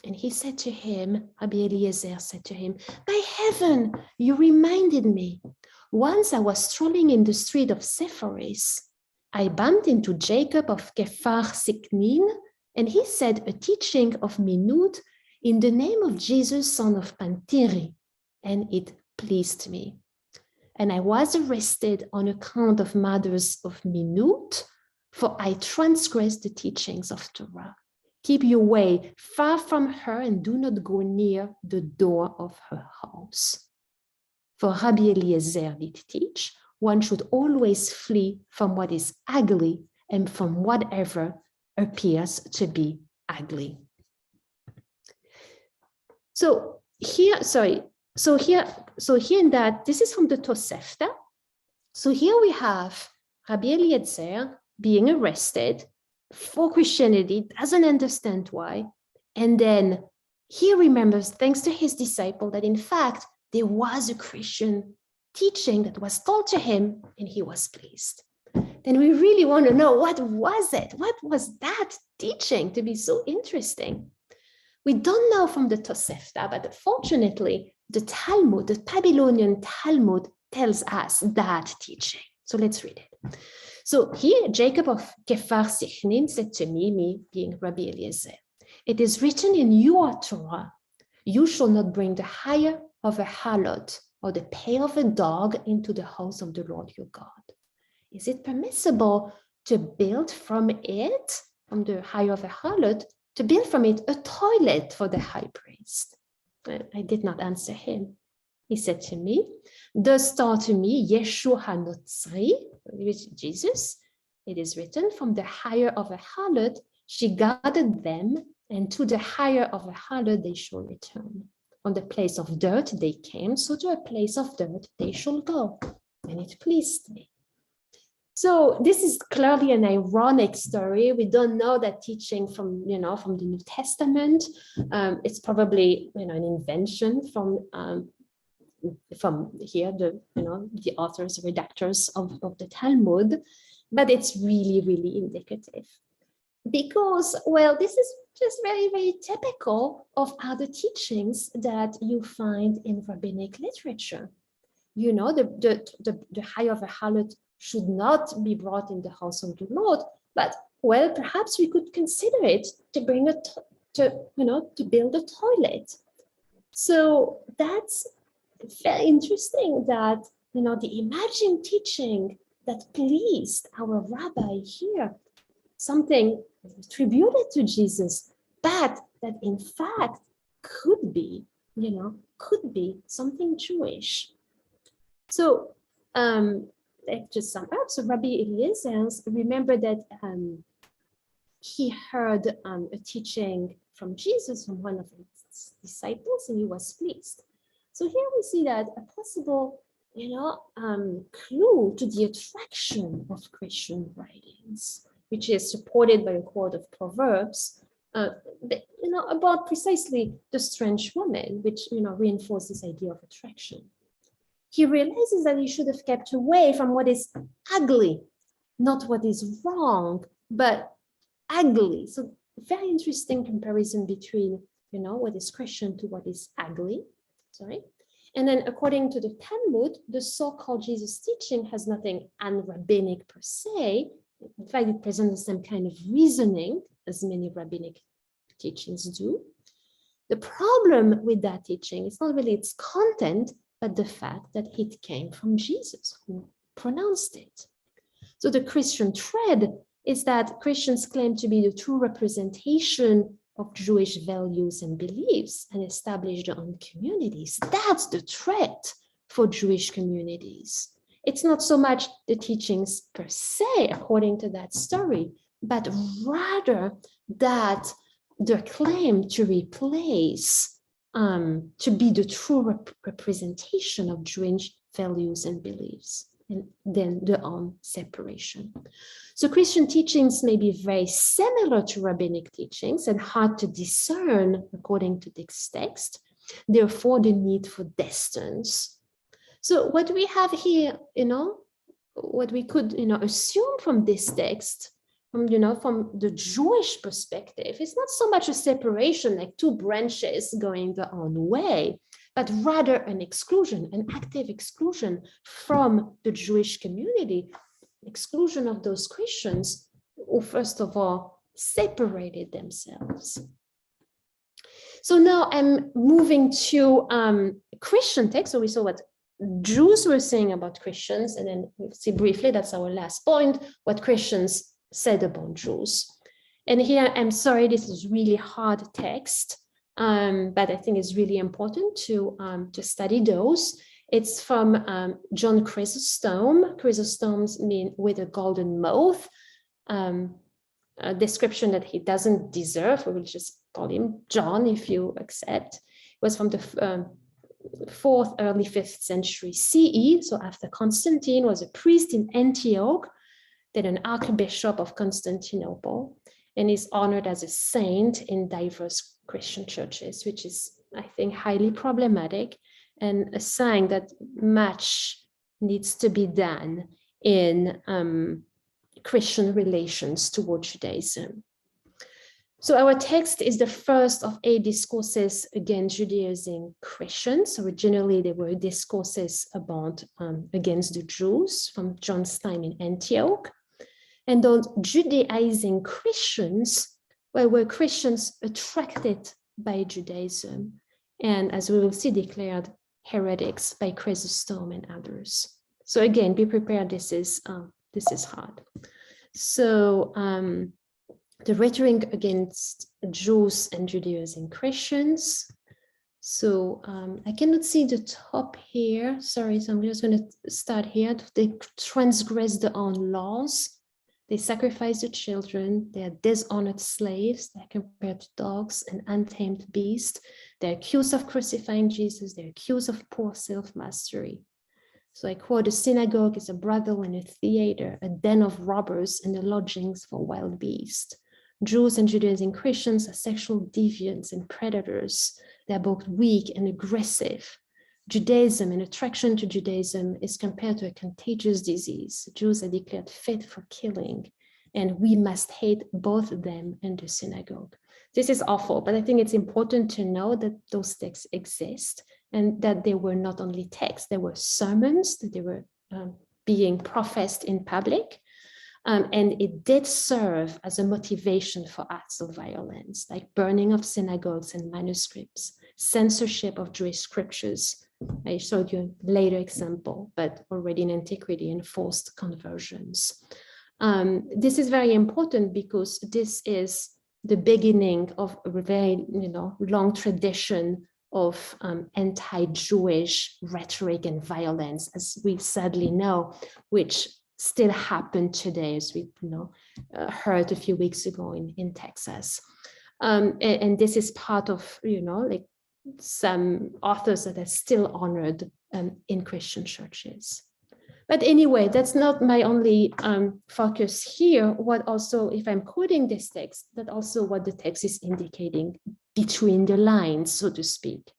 And he said to him, Rabbi Eliezer said to him, "By heaven, you reminded me. Once I was strolling in the street of Sepphoris. I bumped into Jacob of Kephar Siknin, and he said a teaching of minut in the name of Jesus, son of Pantiri, and it pleased me. And I was arrested on account of matters of minut, for I transgressed the teachings of Torah. Keep your way far from her and do not go near the door of her house." For Rabbi Eliezer did teach, one should always flee from what is ugly and from whatever appears to be ugly. So here in that, this is from the Tosefta. So here we have Rabbi Eliezer being arrested for Christianity, doesn't understand why. And then he remembers, thanks to his disciple, that in fact, there was a Christian teaching that was told to him, and he was pleased. Then we really want to know, what was it? What was that teaching to be so interesting? We don't know from the Tosefta, but fortunately, the Talmud, the Babylonian Talmud, tells us that teaching. So let's read it. So here, Jacob of Kephar Sichnin said to me being Rabbi Eliezer, "It is written in your Torah, you shall not bring the hire of a harlot or the pay of a dog into the house of the Lord your God. Is it permissible to build from it from the hire of a harlot to build from it a toilet for the high priest. I did not answer him. He said to me, thus taught to me Yeshua HaNotzri, which is Jesus. It is written, from the hire of a harlot, she gathered them, and to the hire of a harlot they shall return. From the place of dirt they came, so to a place of dirt they shall go. And it pleased me. So this is clearly an ironic story. We don't know that teaching from the New Testament. It's probably an invention from here, the authors, redactors of the Talmud, but it's really, really indicative. Because, well, this is just very, very typical of other teachings that you find in rabbinic literature. The hire of a harlot should not be brought in the house of the Lord, but, well, perhaps we could consider it to bring to build a toilet. So that's very interesting that, the imagined teaching that pleased our rabbi here, something attributed to Jesus, but that in fact could be something Jewish. So just sum up. So Rabbi Eliezer, remember that he heard a teaching from Jesus from one of his disciples, and he was pleased. So here we see that a possible, clue to the attraction of Christian writings, which is supported by a quote of Proverbs, about precisely the strange woman, which, reinforces this idea of attraction. He realizes that he should have kept away from what is ugly, not what is wrong, but ugly. So very interesting comparison between, what is Christian to what is ugly. And then according to the Talmud, the so-called Jesus teaching has nothing un-rabbinic per se. In fact, it presents some kind of reasoning, as many rabbinic teachings do. The problem with that teaching is not really its content, but the fact that it came from Jesus, who pronounced it. So the Christian thread is that Christians claim to be the true representation of Jewish values and beliefs and establish their own communities. That's the threat for Jewish communities. It's not so much the teachings per se, according to that story, but rather that their claim to replace, to be the true representation of Jewish values and beliefs, and then their own separation. So Christian teachings may be very similar to rabbinic teachings and hard to discern according to this text, therefore the need for distance. So what we have here, what we could, assume from this text, from the Jewish perspective, is not so much a separation, like two branches going their own way, but rather an exclusion, an active exclusion from the Jewish community, exclusion of those Christians who, first of all, separated themselves. So now I'm moving to Christian text. So we saw what Jews were saying about Christians, and then we'll see briefly, that's our last point, what Christians said about Jews. And here, I'm sorry, this is really hard text, but I think it's really important to study those. It's from John Chrysostom. Chrysostoms mean with a golden mouth, a description that he doesn't deserve. We will just call him John if you accept. It was from the 4th, early 5th century CE. So after Constantine was a priest in Antioch, then an archbishop of Constantinople, and is honored as a saint in diverse Christian churches, which is, I think, highly problematic and a sign that much needs to be done in Christian relations toward Judaism. So our text is the first of 8 discourses against Judaizing Christians. Originally, there were discourses about against the Jews from John's time in Antioch. And those Judaizing Christians, well, were Christians attracted by Judaism, and as we will see, declared heretics by Chrysostom and others. So again, be prepared. This is hard. So the rhetoric against Jews and Judaism and Christians. So I cannot see the top here. Sorry, so I'm just going to start here. They transgress their own laws. They sacrifice the children. They are dishonored slaves. They're compared to dogs and untamed beasts. They're accused of crucifying Jesus. They're accused of poor self-mastery. So I quote, a synagogue is a brothel and a theater, a den of robbers and the lodgings for wild beasts. Jews and Judaism Christians are sexual deviants and predators. They're both weak and aggressive. Judaism and attraction to Judaism is compared to a contagious disease. Jews are declared fit for killing, and we must hate both them and the synagogue. This is awful, but I think it's important to know that those texts exist and that they were not only texts, they were sermons, that they were being professed in public. And it did serve as a motivation for acts of violence, like burning of synagogues and manuscripts, censorship of Jewish scriptures. I showed you a later example, but already in antiquity, and forced conversions. This is very important because this is the beginning of a very long tradition of anti-Jewish rhetoric and violence, as we sadly know, which still happen today, as we heard a few weeks ago in Texas. And this is part of, like some authors that are still honored in Christian churches. But anyway, that's not my only focus here. What also, if I'm quoting this text, that also what the text is indicating between the lines, so to speak,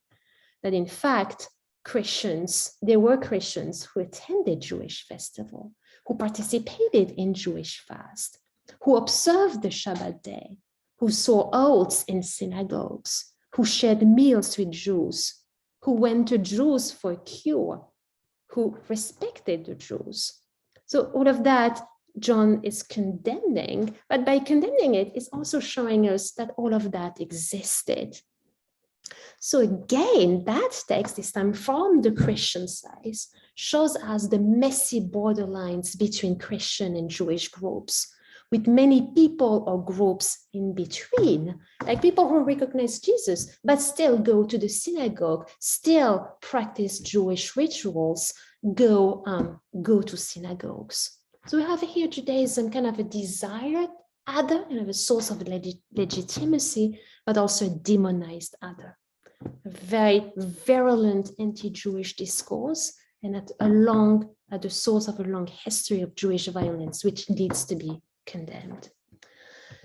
that in fact, there were Christians who attended Jewish festival, who participated in Jewish fast, who observed the Shabbat day, who saw oaths in synagogues, who shared meals with Jews, who went to Jews for a cure, who respected the Jews. So all of that John is condemning, but by condemning it, it's also showing us that all of that existed. So again, that text, this time from the Christian side, shows us the messy borderlines between Christian and Jewish groups, with many people or groups in between, like people who recognize Jesus, but still go to the synagogue, still practice Jewish rituals, go to synagogues. So we have here Judaism, kind of a desired other, kind of a source of legitimacy, but also a demonized other. A very virulent anti-Jewish discourse, and at the source of a long history of Jewish violence, which needs to be condemned.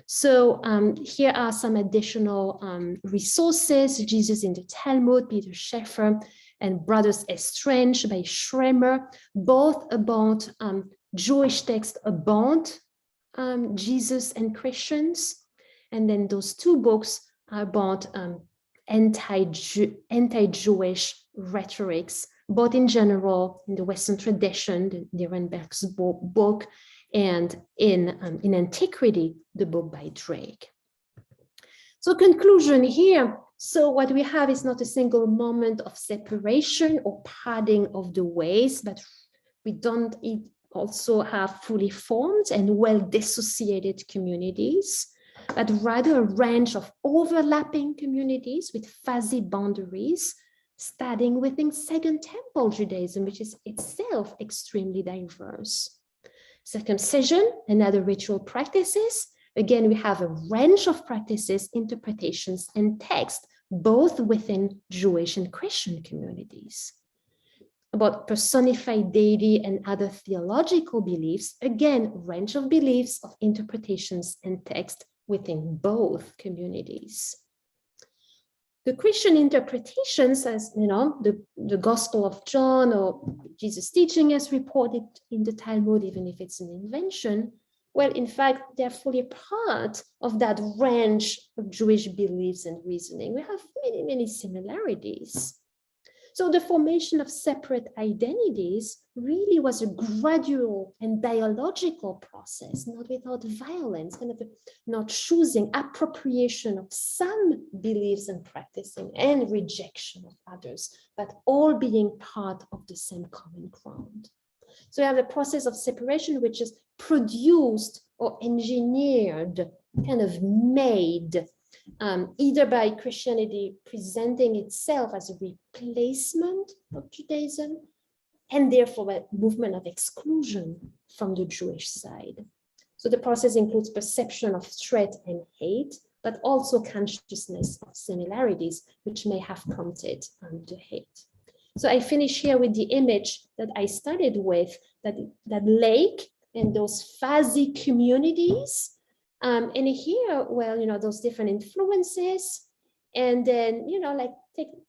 So here are some additional resources: Jesus in the Talmud, Peter Schaeffer, and Brothers Estrange by Schremer, both about Jewish texts about Jesus and Christians. And then those two books are about anti-Jewish rhetorics, both in general in the Western tradition, the Nierenberg's book, and in antiquity, the book by Drake. So conclusion here. So what we have is not a single moment of separation or parting of the ways, but we don't also have fully formed and well dissociated communities, but rather a range of overlapping communities with fuzzy boundaries, starting within Second Temple Judaism, which is itself extremely diverse. Circumcision and other ritual practices. Again, we have a range of practices, interpretations, and texts, both within Jewish and Christian communities. About personified deity and other theological beliefs, again, range of beliefs, of interpretations, and text within both communities. The Christian interpretations, as the Gospel of John or Jesus' teaching as reported in the Talmud, even if it's an invention, well, in fact, they're fully part of that range of Jewish beliefs and reasoning. We have many, many similarities. So the formation of separate identities really was a gradual and dialogical process, not without violence, kind of not choosing appropriation of some beliefs and practicing and rejection of others, but all being part of the same common ground. So we have a process of separation which is produced or engineered kind of made either by Christianity presenting itself as a replacement of Judaism, and therefore a movement of exclusion from the Jewish side. So the process includes perception of threat and hate, but also consciousness of similarities, which may have prompted the hate. So I finish here with the image that I started with, that lake and those fuzzy communities. And here, well, those different influences. And then, like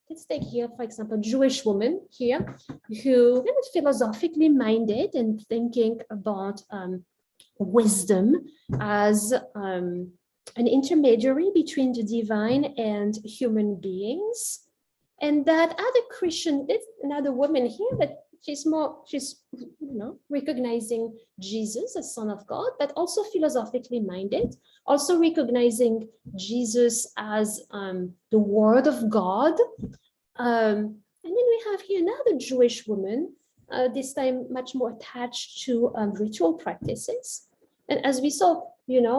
let's take here, for example, Jewish woman here who is philosophically minded and thinking about wisdom as an intermediary between the divine and human beings. And that other Christian, it's another woman here, but she's recognizing Jesus as Son of God, but also philosophically minded, also recognizing Jesus as the Word of God. And then we have here another Jewish woman, this time much more attached to ritual practices. And as we saw, the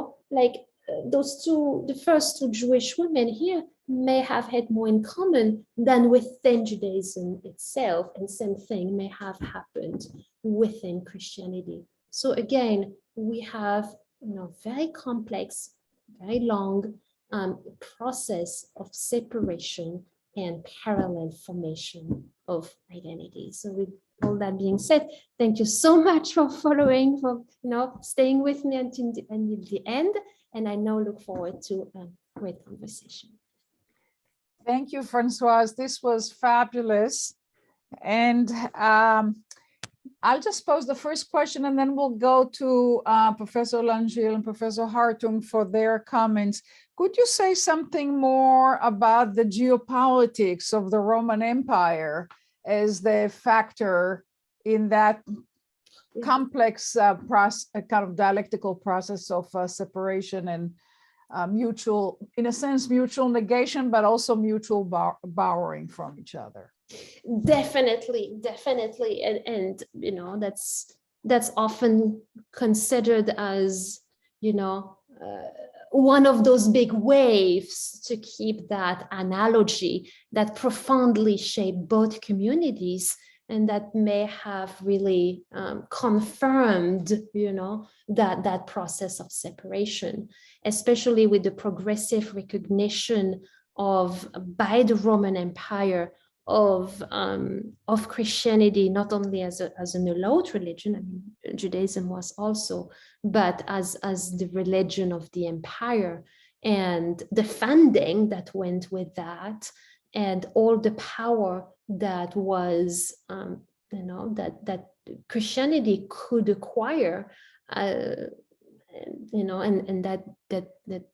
first two Jewish women here may have had more in common than within Judaism itself, and same thing may have happened within Christianity. So again, we have very complex, very long process of separation and parallel formation of identity. So with all that being said, thank you so much for following, for staying with me until the end, and I now look forward to a great conversation.
Thank you, Francoise. This was fabulous. And I'll just pose the first question, and then we'll go to Professor Langille and Professor Hartung for their comments. Could you say something more about the geopolitics of the Roman Empire as the factor in that complex kind of dialectical process of separation and mutual, in a sense, mutual negation, but also mutual borrowing from each other?
Definitely, and that's often considered as one of those big waves to keep that analogy that profoundly shaped both communities, and that may have really confirmed, that process of separation, especially with the progressive recognition by the Roman Empire of Christianity, not only as an allowed religion, I mean, Judaism was also, but as the religion of the empire, and the funding that went with that, and all the power that was, that Christianity could acquire, and that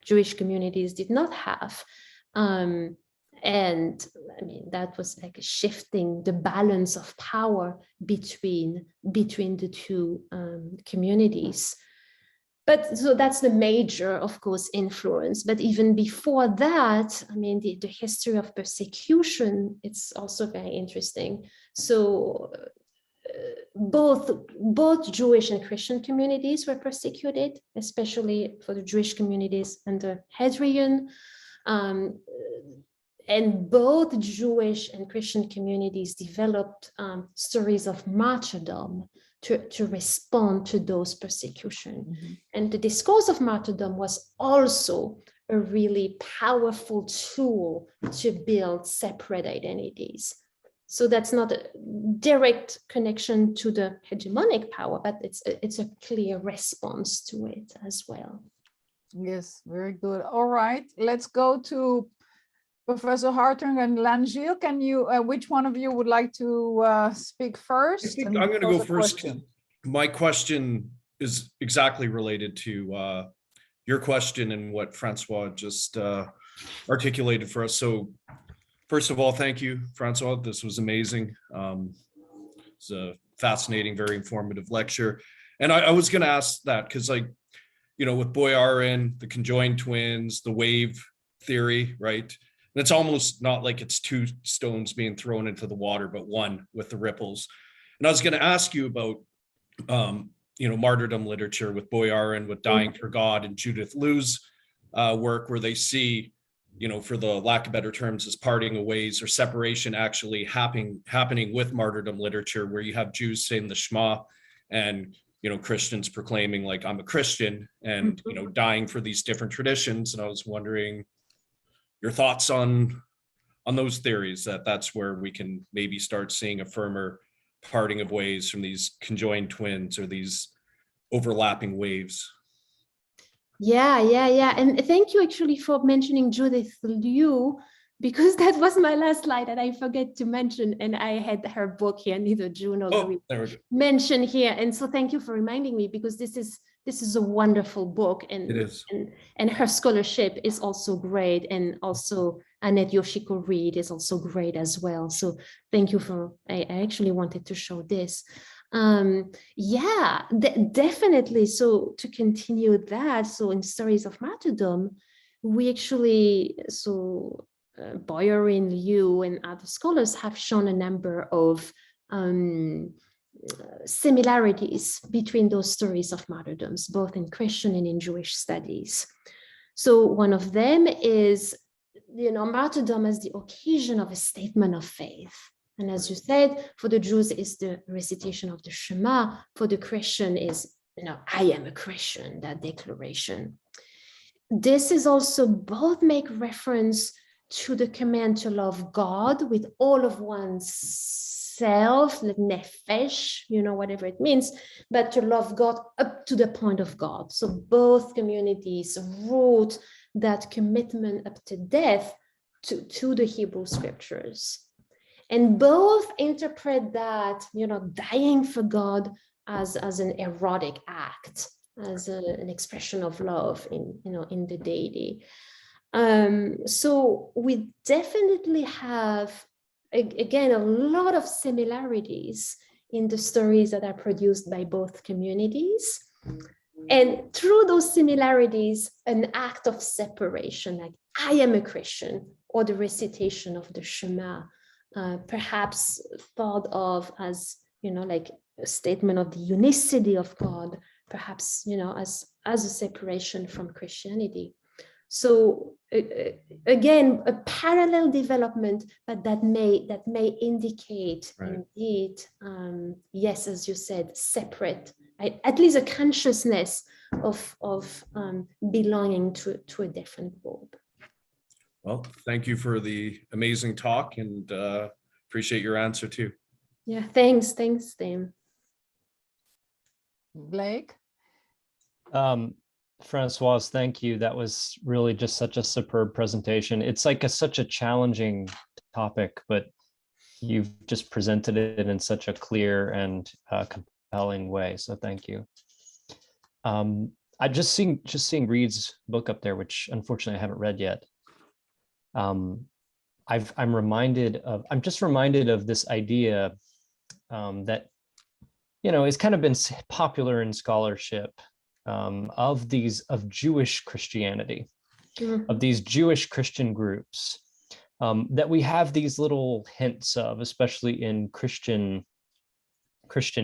Jewish communities did not have. And I mean, that was like shifting the balance of power between the two communities. But so that's the major, of course, influence. But even before that, I mean, the history of persecution, it's also very interesting. So both Jewish and Christian communities were persecuted, especially for the Jewish communities under Hadrian. And both Jewish and Christian communities developed stories of martyrdom to respond to those persecutions. Mm-hmm. And the discourse of martyrdom was also a really powerful tool to build separate identities. So that's not a direct connection to the hegemonic power, but it's a clear response to it as well.
Yes, very good. All right, let's go to Professor Hartung and Langille. Can you, which one of you would like to speak first?
I think I'm going to go first. My question is exactly related to your question and what Francois just articulated for us. So first of all, thank you, Francois. This was amazing. It's a fascinating, very informative lecture. And I was going to ask that because, like, with Boyarin, the conjoined twins, the wave theory, right? And it's almost not like it's two stones being thrown into the water, but one with the ripples. And I was going to ask you about, martyrdom literature with Boyarin, with Dying for God, and Judith Liu's work where they see, for the lack of better terms, as parting of ways or separation actually happening with martyrdom literature, where you have Jews saying the Shema and, Christians proclaiming like, I'm a Christian, and, dying for these different traditions. And I was wondering your thoughts on those theories, that's where we can maybe start seeing a firmer parting of ways from these conjoined twins or these overlapping waves.
Yeah. And thank you actually for mentioning Judith Liu, because that was my last slide and I forget to mention, and I had her book here, Neither Jew Nor Greek, mentioned here. And so thank you for reminding me, because this is a wonderful book, and
it is.
And her scholarship is also great, and also Annette Yoshiko Reed is also great as well. So thank you I actually wanted to show this. Definitely. So to continue that, so in Stories of Martyrdom, we actually, Boyarin, Liu, and other scholars have shown a number of similarities between those stories of martyrdoms, both in Christian and in Jewish studies. So one of them is, martyrdom as the occasion of a statement of faith. And as you said, for the Jews is the recitation of the Shema. For the Christian is, I am a Christian, that declaration. This is also both make reference to the command to love God with all of one's self, the nefesh, whatever it means, but to love God up to the point of God. So both communities root that commitment up to death to the Hebrew scriptures. And both interpret that, dying for God as an erotic act, as an expression of love in the deity. So we definitely have, again, a lot of similarities in the stories that are produced by both communities. And through those similarities, an act of separation, like I am a Christian, or the recitation of the Shema, perhaps thought of as, like a statement of the unicity of God, perhaps, as a separation from Christianity. So again, a parallel development, but that may indicate, right, indeed, yes, as you said, separate, at least a consciousness of belonging to a different group.
Well, thank you for the amazing talk, and appreciate your answer too.
Yeah, thanks, Tim.
Blake?
Francoise, thank you. That was really just such a superb presentation. It's like such a challenging topic, but you've just presented it in such a clear and compelling way. So thank you. I just seeing Reed's book up there, which unfortunately I haven't read yet. I'm just reminded of this idea that, it's kind of been popular in scholarship, of Jewish Christianity, of these Jewish Christian groups, that we have these little hints of, especially in Christian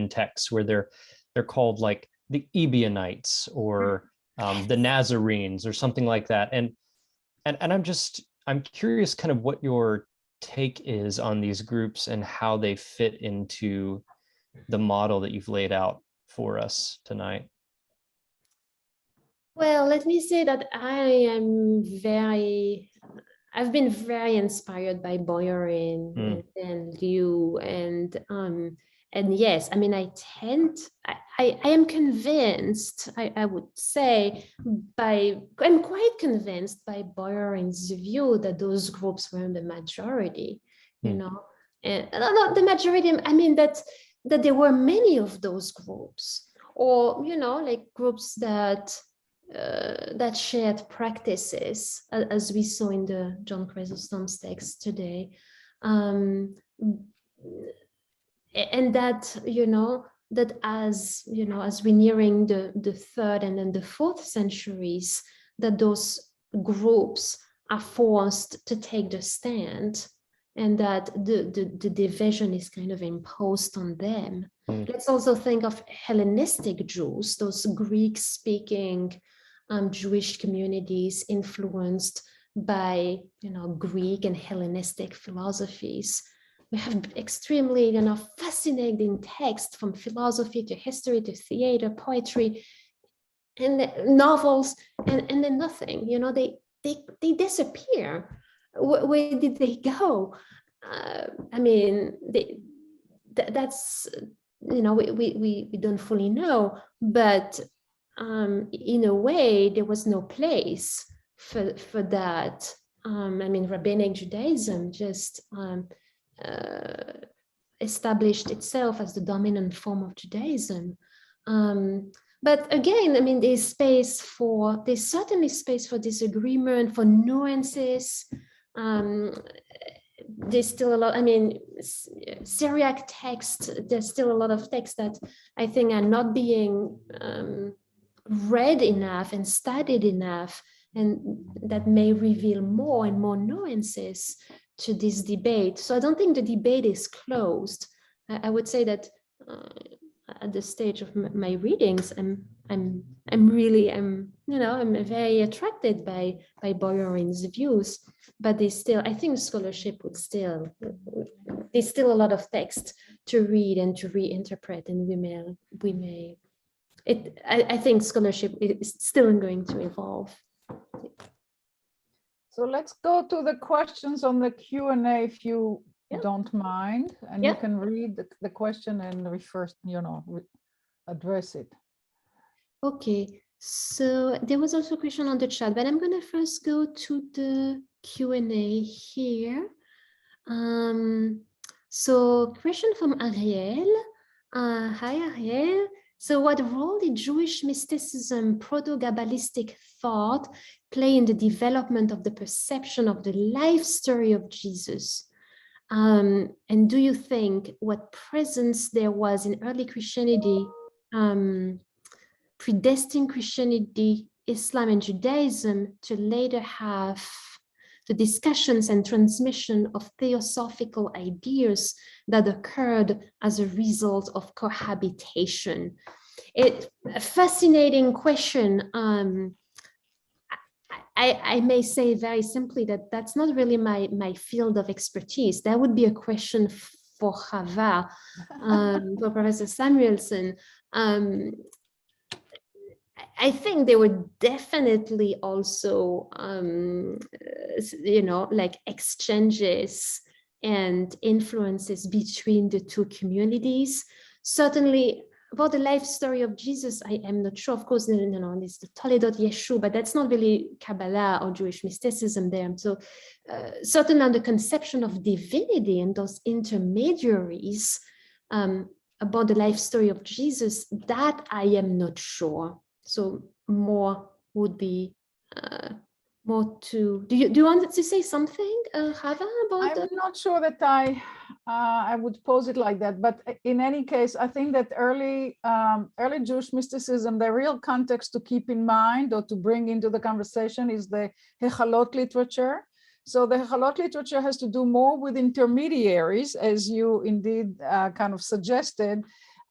texts, where they're called like the Ebionites or the Nazarenes or something like that. And I'm curious kind of what your take is on these groups and how they fit into the model that you've laid out for us tonight.
Well, let me say that I've been very inspired by Boyarin and Liu, and yes, I mean, I am convinced, I would say, I'm quite convinced by Boyarin's view that those groups were in the majority, and not the majority, I mean that there were many of those groups, or, like groups that shared practices, as we saw in the John Chrysostom's text today, and that that as we're nearing the third and then the fourth centuries, that those groups are forced to take the stand, and that the division is kind of imposed on them. Let's also think of Hellenistic Jews, those Greek-speaking Jewish communities influenced by, Greek and Hellenistic philosophies. We have extremely, fascinating texts from philosophy to history to theater, poetry, and novels, and then nothing. They disappear. Where did they go? That's we don't fully know, but in a way there was no place for that. Rabbinic Judaism just established itself as the dominant form of Judaism. But again, there's certainly space for disagreement, for nuances. There's still a lot, Syriac text, there's still a lot of texts that I think are not being read enough and studied enough, and that may reveal more and more nuances to this debate. So I don't think the debate is closed. I would say that at the stage of my readings, I'm very attracted by Boyarin's views, but I think scholarship there's still a lot of text to read and to reinterpret, and I think scholarship is still going to evolve.
So let's go to the questions on the Q&A, if you don't mind, and you can read the question and refer, address it. Okay.
So there was also a question on the chat, but I'm going to first go to the Q&A here. So question from Ariel. Hi, Ariel. So what role did Jewish mysticism, proto-Kabbalistic thought play in the development of the perception of the life story of Jesus? And do you think what presence there was in early Christianity predestined Christianity, Islam, and Judaism to later have the discussions and transmission of theosophical ideas that occurred as a result of cohabitation? It's a fascinating question. I may say very simply that that's not really my field of expertise. That would be a question for Chava, for Professor Samuelson. I think there were definitely also, exchanges and influences between the two communities. Certainly, about the life story of Jesus, I am not sure. Of course, it's the Toledot Yeshu, but that's not really Kabbalah or Jewish mysticism there. So certainly on the conception of divinity and those intermediaries about the life story of Jesus, that I am not sure. So more would be more to. Do you want to say something, Chava, about that?
I'm not sure that I would pose it like that, but in any case, I think that early Jewish mysticism, the real context to keep in mind or to bring into the conversation is the Hechalot literature. So the Hechalot literature has to do more with intermediaries, as you indeed kind of suggested.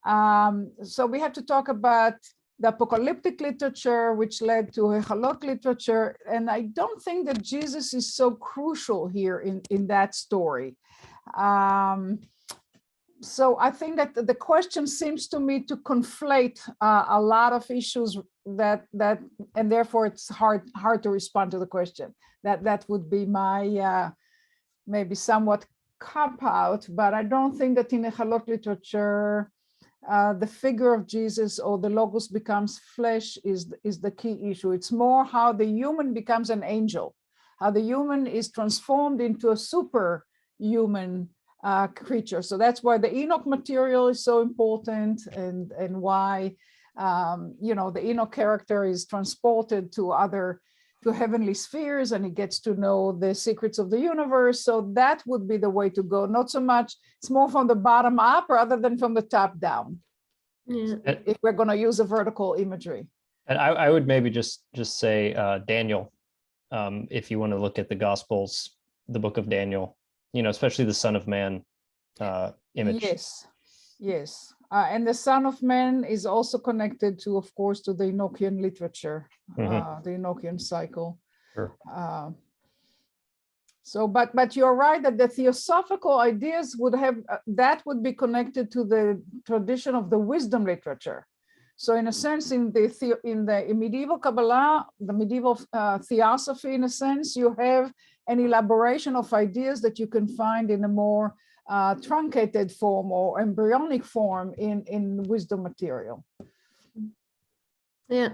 So we have to talk about the apocalyptic literature, which led to Hechalot literature. And I don't think that Jesus is so crucial here in that story. So I think that the question seems to me to conflate a lot of issues that and therefore it's hard to respond to the question. That would be my maybe somewhat cop out, but I don't think that in Hechalot literature, the figure of Jesus or the logos becomes flesh is the key issue. It's more how the human becomes an angel, how the human is transformed into a superhuman creature. So that's why the Enoch material is so important, and why the Enoch character is transported to heavenly spheres, and he gets to know the secrets of the universe. So that would be the way to go. Not so much, it's more from the bottom up rather than from the top down. Yeah. If we're going to use a vertical imagery.
And I would maybe just say Daniel, if you want to look at the Gospels, the book of Daniel, especially the Son of Man image.
Yes. And the Son of Man is also connected to, of course, to the Enochian literature, the Enochian cycle.
Sure.
So, but you're right that the theosophical ideas would have, that would be connected to the tradition of the wisdom literature. So in a sense, in the medieval Kabbalah, the medieval theosophy, in a sense, you have an elaboration of ideas that you can find in a more truncated form or embryonic form in wisdom material.
Yeah.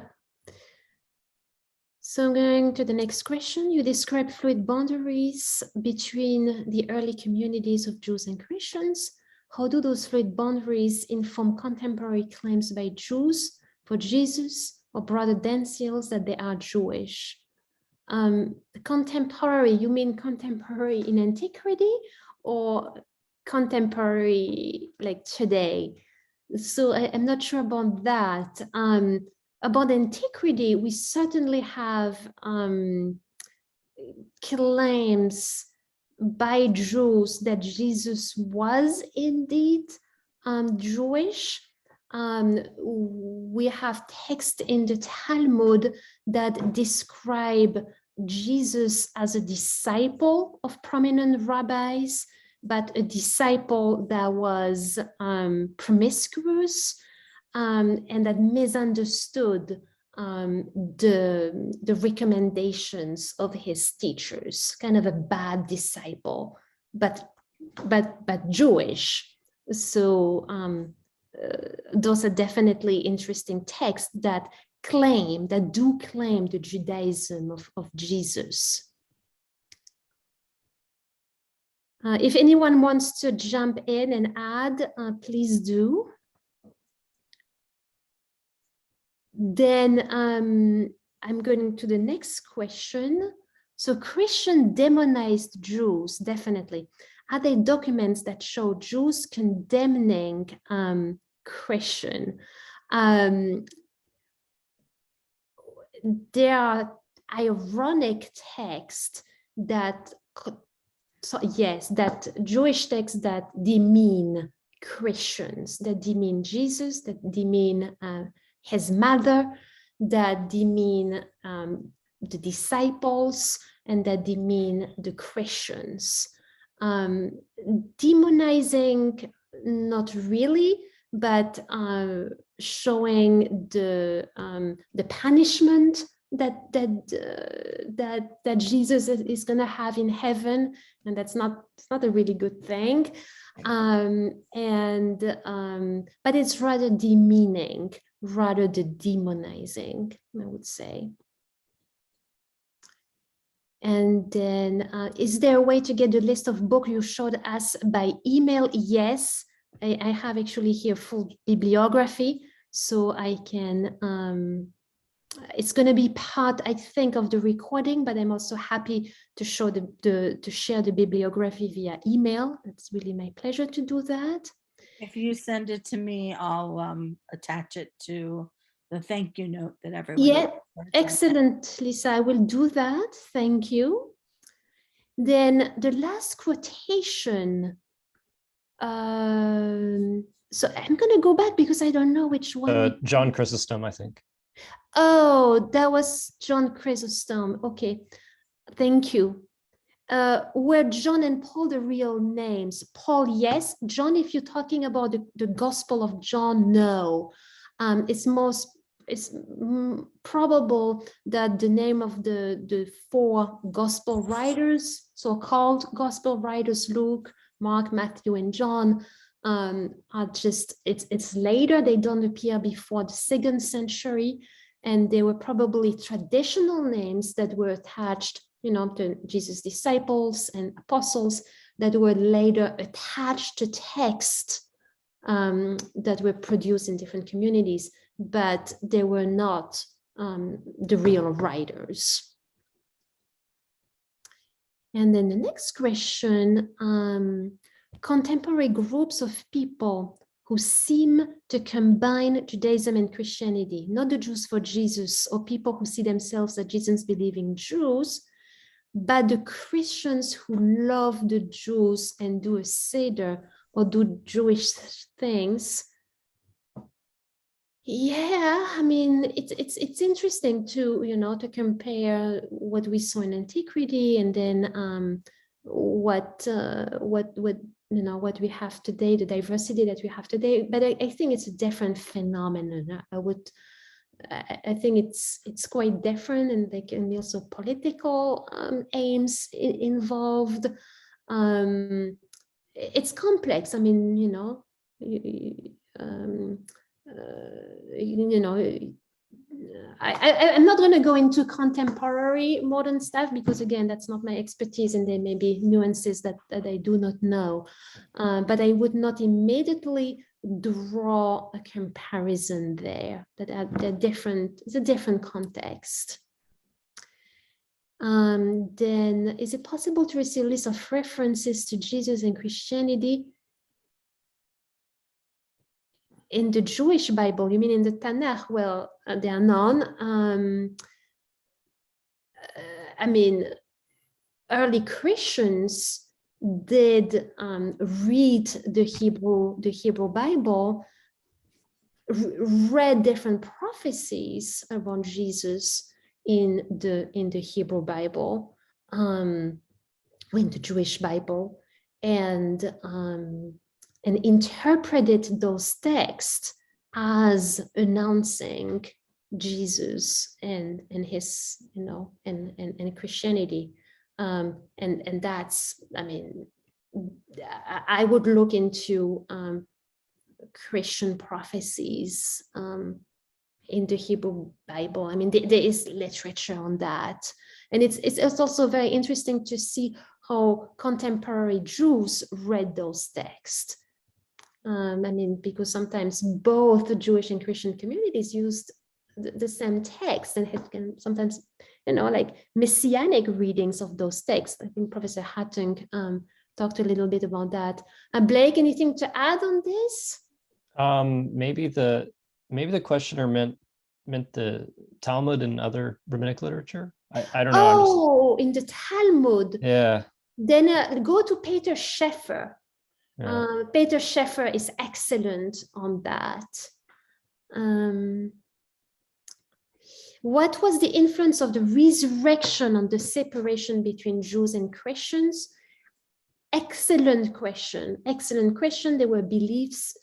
So I'm going to the next question. You describe fluid boundaries between the early communities of Jews and Christians. How do those fluid boundaries inform contemporary claims by Jews for Jesus or broader Dancials that they are Jewish? Contemporary, you mean contemporary in antiquity or contemporary like today? So I'm not sure about that. About antiquity, we certainly have claims by Jews that Jesus was indeed Jewish. We have texts in the Talmud that describe Jesus as a disciple of prominent rabbis, but a disciple that was promiscuous, and that misunderstood the recommendations of his teachers, kind of a bad disciple, but Jewish. So those are definitely interesting texts that do claim the Judaism of Jesus. If anyone wants to jump in and add, please do. Then I'm going to the next question. So Christian demonized Jews, definitely. Are there documents that show Jews condemning Christian? There are ironic texts that, that Jewish texts that demean Christians, that demean Jesus, that demean his mother, that demean the disciples, and that demean the Christians. Demonizing, not really, but showing the punishment that Jesus is going to have in heaven, and it's not a really good thing. But it's rather demeaning rather than demonizing, I would say. And then, is there a way to get the list of books you showed us by email? Yes, I have actually here full bibliography, so I can, it's going to be part, I think, of the recording, but I'm also happy to show to share the bibliography via email. It's really my pleasure to do that.
If you send it to me, I'll attach it to the thank you note that everyone.
Yeah, excellent, Lisa. I will do that. Thank you. Then the last quotation. So I'm going to go back because I don't know which one.
John Chrysostom, I think.
Oh, that was John Chrysostom. Okay, thank you. Were John and Paul the real names? Paul, yes. John, if you're talking about the Gospel of John, no. It's probable that the name of the four Gospel writers, so-called Gospel writers, Luke, Mark, Matthew, and John, are just, it's later. They don't appear before the 2nd century, and they were probably traditional names that were attached, to Jesus' disciples and apostles, that were later attached to texts that were produced in different communities, but they were not the real writers. And then the next question, contemporary groups of people who seem to combine Judaism and Christianity, not the Jews for Jesus, or people who see themselves as Jesus-believing Jews, but the Christians who love the Jews and do a Seder or do Jewish things, Yeah, I mean, it's interesting to, to compare what we saw in antiquity and then what what we have today, the diversity that we have today. But I think it's a different phenomenon. I think it's quite different, and there can be also political aims involved. It's complex. I mean, I'm not going to go into contemporary modern stuff because, again, that's not my expertise, and there may be nuances that I do not know. But I would not immediately draw a comparison there. That they're different. It's a different context. Then, is it possible to receive a list of references to Jesus and Christianity in the Jewish Bible? You mean in the Tanakh? Well, there are none. I mean, early Christians did read the Hebrew Bible, read different prophecies about Jesus in the Hebrew Bible, in the Jewish Bible, and interpreted those texts as announcing Jesus and his, and Christianity. And that's, I mean, I would look into Christian prophecies in the Hebrew Bible. I mean, there is literature on that. And it's also very interesting to see how contemporary Jews read those texts. I mean, because sometimes both the Jewish and Christian communities used the same text and had sometimes, like messianic readings of those texts. I think Professor Hattung talked a little bit about that. Blake, anything to add on this?
Maybe the questioner meant the Talmud and other rabbinic literature. I don't know.
Oh, in the Talmud.
Yeah.
Then go to Peter Scheffer.
Yeah.
Peter Scheffer is excellent on that. What was the influence of the resurrection on the separation between Jews and Christians? Excellent question. Excellent question. There were beliefs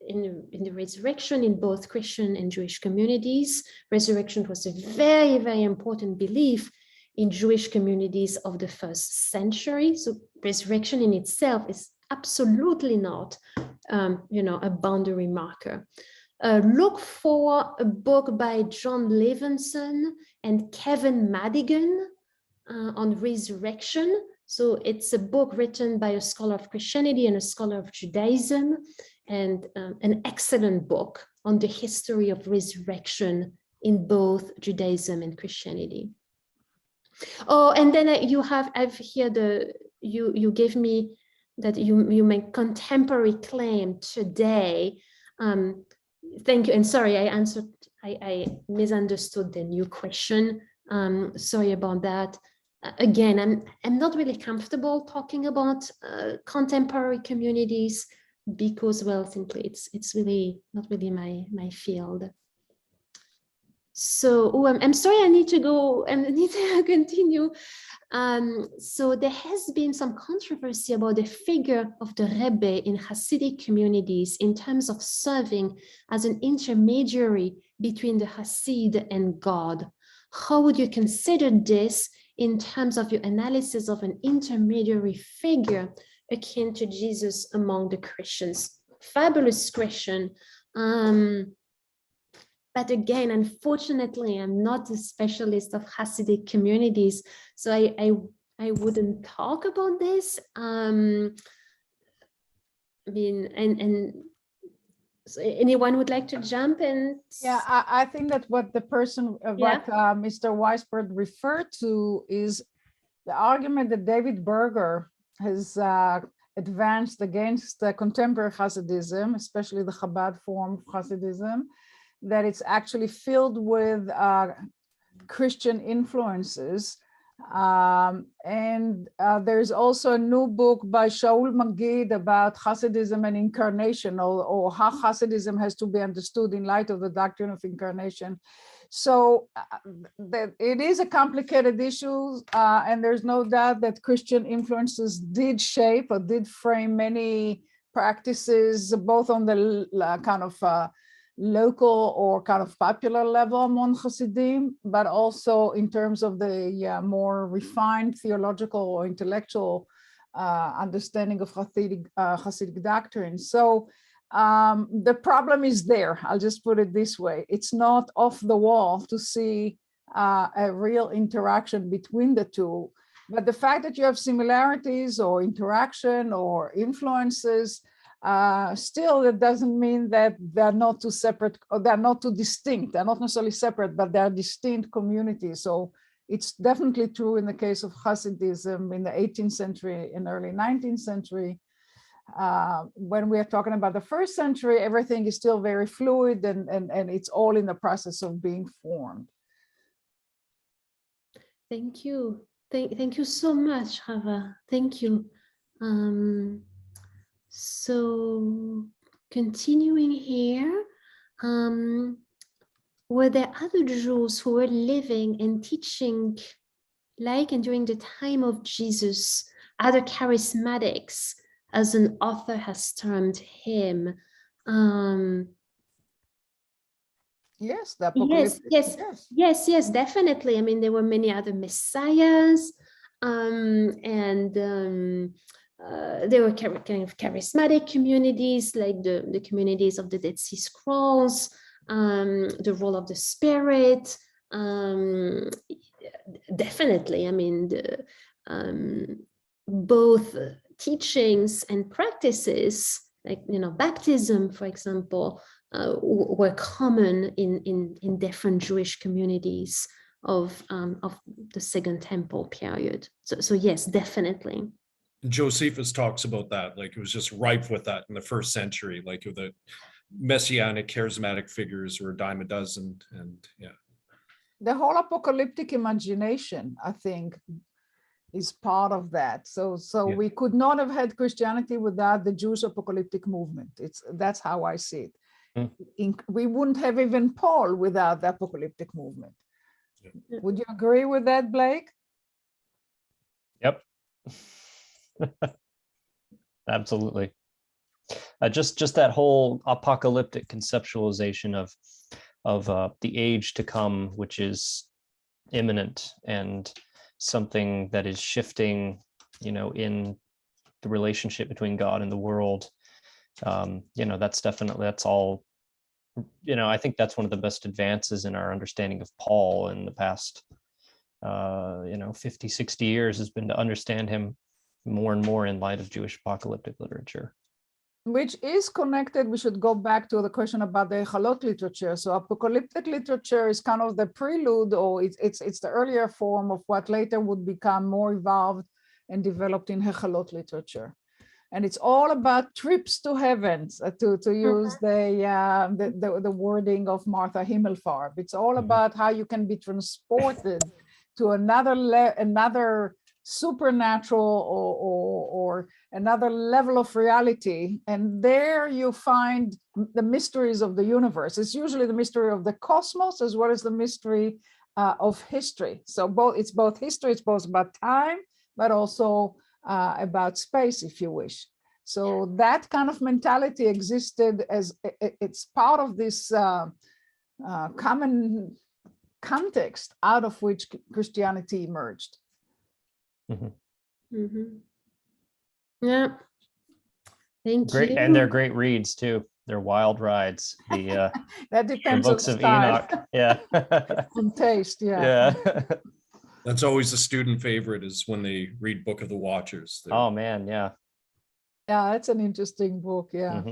in the resurrection in both Christian and Jewish communities. Resurrection was a very, very important belief in Jewish communities of the first century. So resurrection in itself is absolutely not, a boundary marker. Look for a book by John Levinson and Kevin Madigan on resurrection. So it's a book written by a scholar of Christianity and a scholar of Judaism, and an excellent book on the history of resurrection in both Judaism and Christianity. Oh, and then I've here you gave me that you make contemporary claim today. Thank you, and sorry, I misunderstood the new question. Sorry about that. Again, I'm not really comfortable talking about contemporary communities because, well, simply it's really not really my field. So, I'm sorry, I need to go and I need to continue. So there has been some controversy about the figure of the Rebbe in Hasidic communities in terms of serving as an intermediary between the Hasid and God. How would you consider this in terms of your analysis of an intermediary figure akin to Jesus among the Christians? Fabulous question. But again, unfortunately, I'm not a specialist of Hasidic communities, so I wouldn't talk about this. I mean, and so anyone would like to jump in?
Yeah, I think that what the person, Mr. Weisberg referred to is the argument that David Berger has advanced against contemporary Hasidism, especially the Chabad form of Hasidism, that it's actually filled with Christian influences, And there's also a new book by Shaul Magid about Hasidism and incarnation, or how Hasidism has to be understood in light of the doctrine of incarnation. So it is a complicated issue, and there's no doubt that Christian influences did shape or did frame many practices, both on the kind of local or kind of popular level among Hasidim, but also in terms of the more refined theological or intellectual understanding of Hasidic doctrine. So the problem is there. I'll just put it this way. It's not off the wall to see a real interaction between the two, but the fact that you have similarities or interaction or influences, still, it doesn't mean that they're not two separate, or they're not too distinct. They're not necessarily separate, but they're distinct communities. So it's definitely true in the case of Hasidism in the 18th century and early 19th century. When we are talking about the first century, everything is still very fluid, and it's all in the process of being formed.
Thank you. Thank you so much, Chava. Thank you. So continuing here, were there other Jews who were living and teaching like and during the time of Jesus, other charismatics, as an author has termed him?
Yes, the apocalyptic.
Yes, definitely. I mean, there were many other messiahs, there were kind of charismatic communities, like the communities of the Dead Sea Scrolls, the role of the Spirit. Definitely, I mean, both teachings and practices, like baptism, for example, were common in different Jewish communities of the Second Temple period. So yes, definitely.
Josephus talks about that, like it was just rife with that in the first century, like the messianic charismatic figures were a dime a dozen, and yeah.
The whole apocalyptic imagination, I think, is part of that. So yeah. We could not have had Christianity without the Jewish apocalyptic movement. That's how I see it. We wouldn't have even Paul without the apocalyptic movement. Yeah. Would you agree with that, Blake?
Yep. Absolutely. Just that whole apocalyptic conceptualization of the age to come, which is imminent and something that is shifting, in the relationship between God and the world. That's all, I think that's one of the best advances in our understanding of Paul in the past, 50, 60 years has been to understand him more and more in light of Jewish apocalyptic literature.
Which is connected, we should go back to the question about the Echalot literature. So apocalyptic literature is kind of the prelude, or it's the earlier form of what later would become more evolved and developed in Echalot literature. And it's all about trips to heaven, to use the wording of Martha Himmelfarb. It's all about how you can be transported to another supernatural or another level of reality, and there you find the mysteries of the universe. It's usually the mystery of the cosmos as well as the mystery of history. So it's both history, it's both about time, but also about space, if you wish. So that kind of mentality existed as it's part of this common context out of which Christianity emerged.
Yeah, thank you.
And they're great reads too. They're wild rides. The
that depends
the books
on
of
style.
Enoch. Yeah.
On taste, yeah.
That's always a student favorite, is when they read Book of the Watchers.
Oh man, yeah.
Yeah, it's an interesting book. Yeah.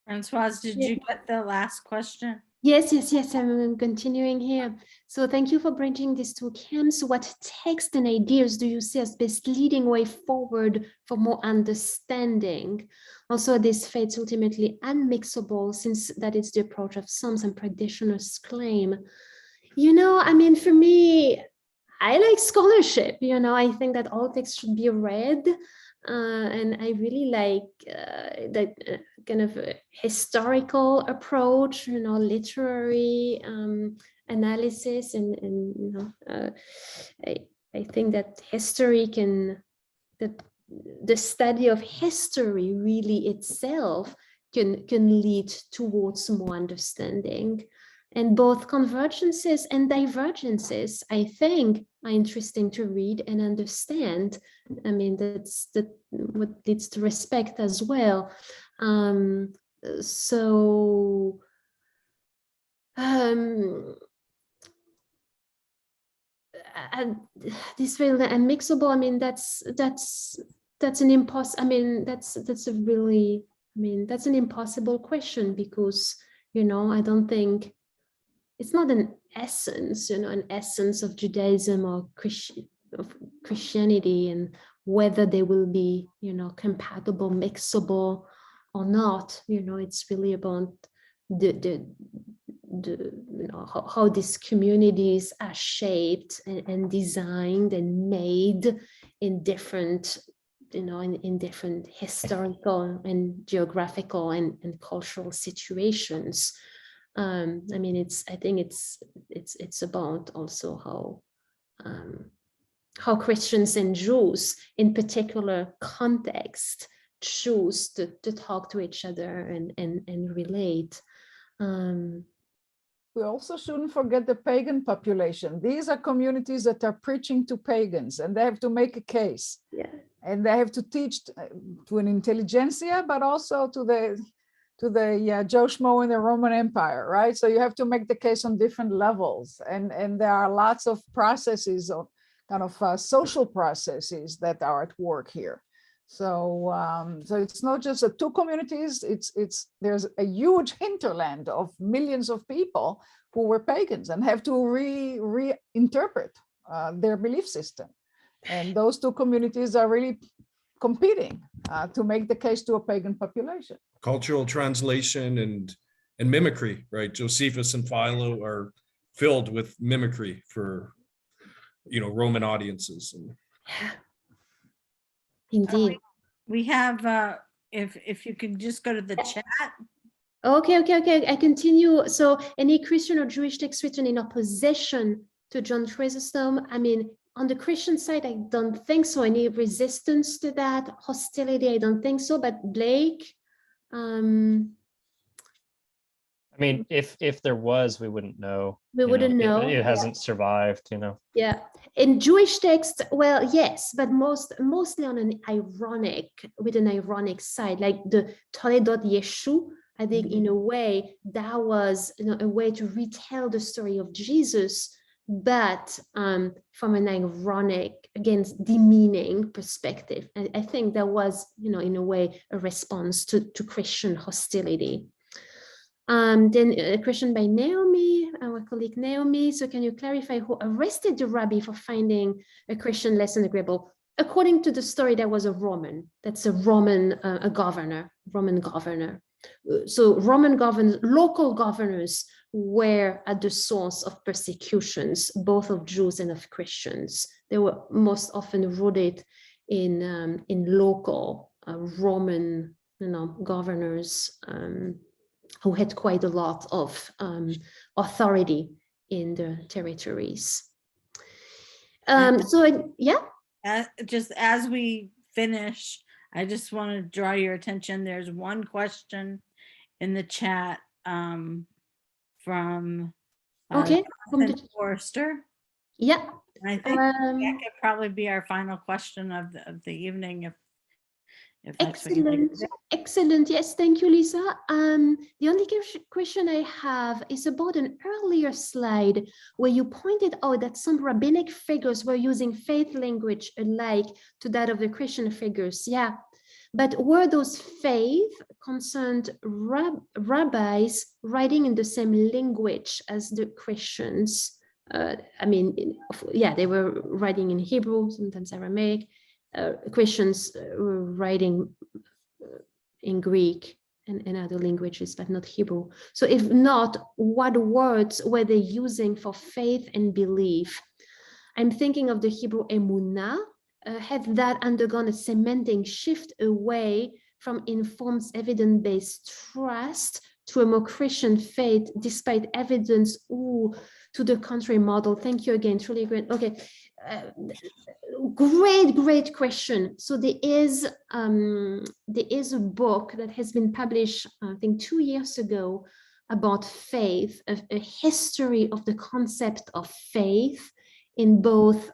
Francoise, did you get the last question?
Yes, I'm continuing here. So thank you for bridging these two camps. What texts and ideas do you see as best leading way forward for more understanding? Also, this fate's ultimately unmixable, since that is the approach of some practitioners claim. I mean, for me, I like scholarship. I think that all texts should be read. And I really like that kind of historical approach, literary analysis. And I think that the study of history really itself can lead towards more understanding. And both convergences and divergences, I think, are interesting to read and understand. I mean, that's what leads to respect as well. This very unmixable. I mean, that's an impossible. I mean, that's an impossible question, because I don't think it's not an essence, an essence of Judaism or Christianity, and whether they will be, compatible, mixable or not. It's really about how these communities are shaped and designed and made in different, in different historical and geographical and cultural situations. I mean, I think it's about also how Christians and Jews in particular context choose to talk to each other and relate.
We also shouldn't forget the pagan population. These are communities that are preaching to pagans, and they have to make a case.
Yeah.
And they have to teach to an intelligentsia, but also to the Joe Schmo in the Roman Empire, right? So you have to make the case on different levels, and there are lots of processes of kind of social processes that are at work here. So it's not just the two communities. There's a huge hinterland of millions of people who were pagans and have to reinterpret their belief system, and those two communities are really competing to make the case to a pagan population.
Cultural translation and mimicry, right? Josephus and Philo are filled with mimicry for, Roman audiences.
Indeed.
We have, if you can just go to the chat.
Okay. I continue. So, any Christian or Jewish text written in opposition to John Chrysostom? I mean, on the Christian side, I don't think so. Any resistance to that, hostility? I don't think so. But Blake,
I mean, if there was, we wouldn't know.
We wouldn't know.
It hasn't survived,
Yeah. In Jewish text, well, yes, but mostly on with an ironic side, like the Toledot Yeshu. I think in a way that was a way to retell the story of Jesus, but from an ironic, against demeaning perspective. I think that was, in a way, a response to Christian hostility. Then a question by Naomi, our colleague Naomi. So can you clarify who arrested the rabbi for finding a Christian less than agreeable? According to the story, there was a Roman. That's a Roman, Roman governor. So Roman governors, local governors, were at the source of persecutions, both of Jews and of Christians. They were most often rooted in local Roman, governors who had quite a lot of authority in the territories.
Just as we finish, I just want to draw your attention. There's one question in the chat from Forrester.
Yeah.
And I think that could probably be our final question of the evening, if that's what you'd like to do.
Excellent. Yes, thank you, Lisa. The only question I have is about an earlier slide where you pointed out that some rabbinic figures were using faith language alike to that of the Christian figures. Yeah, but were those faith concerned rabbis writing in the same language as the Christians? They were writing in Hebrew, sometimes Aramaic. Christians were writing in Greek and other languages, but not Hebrew. So if not, what words were they using for faith and belief? I'm thinking of the Hebrew emunah. Had that undergone a semantic shift away from informed evidence-based trust to a more Christian faith, despite evidence to the contrary model? Thank you again, truly great. Okay, great question. So there is a book that has been published, I think 2 years ago, about faith, a history of the concept of faith in both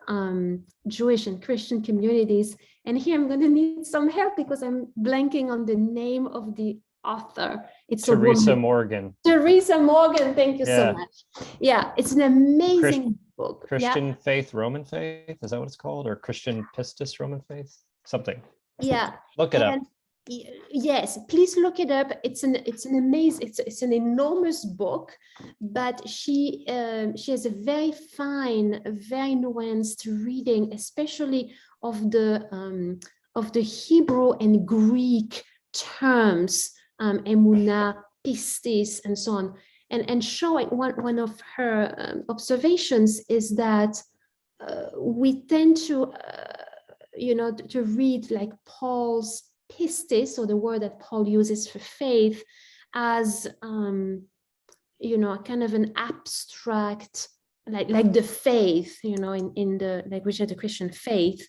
Jewish and Christian communities. And here I'm going to need some help because I'm blanking on the name of the author. It's
Teresa Morgan.
Teresa Morgan, thank you so much. Yeah, it's an amazing book.
Christian Faith, Roman Faith, is that what it's called? Or Christian Pistis, Roman Faith? Something.
Yeah.
Look it up.
Yes, please look it up. It's an amazing, it's an enormous book, but she has a very fine, very nuanced reading, especially of the Hebrew and Greek terms, emunah, pistis, and so on. And showing one of her observations is that we tend to, to read like Paul's pistis, or the word that Paul uses for faith, as kind of an abstract, like the faith, in the language of the Christian faith,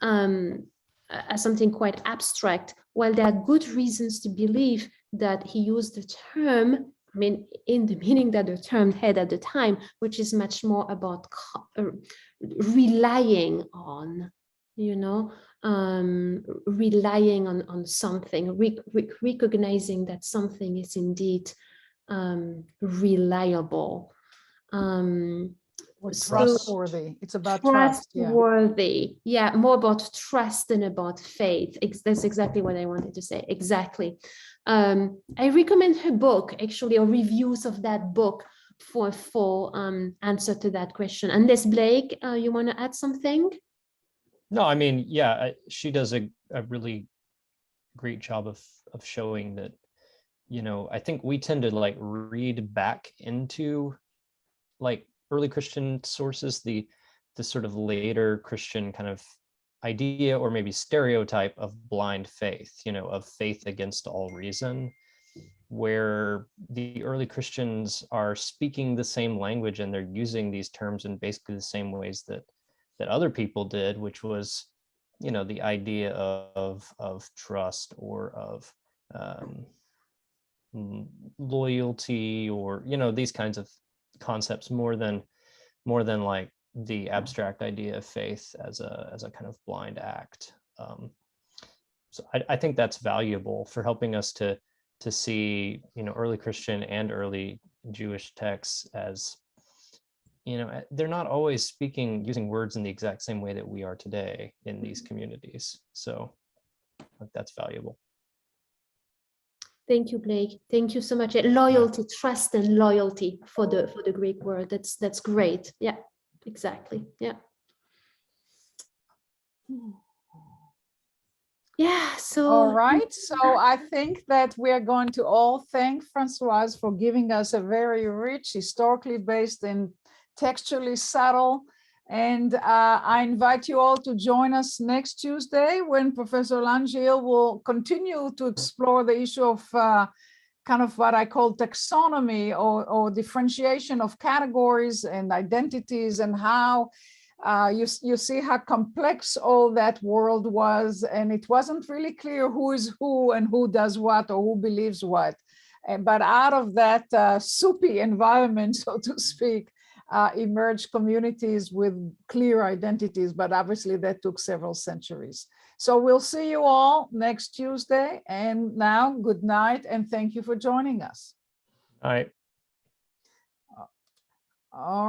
as something quite abstract. While there are good reasons to believe that he used the term, I mean, in the meaning that the term had at the time, which is much more about relying on, relying on something, recognizing that something is indeed reliable.
Trustworthy. It's about trust.
Trustworthy. Yeah, more about trust than about faith. That's exactly what I wanted to say. Exactly. I recommend her book, actually, or reviews of that book for a full answer to that question. Unless, Blake, you want to add something?
No, I mean, yeah, she does a really great job of showing that, I think we tend to read back into early Christian sources, the sort of later Christian kind of idea or maybe stereotype of blind faith, of faith against all reason, where the early Christians are speaking the same language and they're using these terms in basically the same ways that other people did, which was, the idea of trust or of loyalty, or, these kinds of concepts more than like the abstract idea of faith as a kind of blind act. So I think that's valuable for helping us to see, early Christian and early Jewish texts as, they're not always using words in the exact same way that we are today in these communities. So that's valuable.
Thank you, Blake. Thank you so much. Loyalty, trust, and loyalty for the Greek word. That's great. Yeah, exactly. Yeah. Yeah. So.
All right. So I think that we are going to all thank Francoise for giving us a very rich, historically based and textually subtle. And I invite you all to join us next Tuesday when Professor Langille will continue to explore the issue of kind of what I call taxonomy or differentiation of categories and identities, and how you see how complex all that world was. And it wasn't really clear who is who and who does what or who believes what. But out of that soupy environment, so to speak, emerged communities with clear identities, but obviously that took several centuries. So we'll see you all next Tuesday. And now, good night, and thank you for joining us.
All right.
All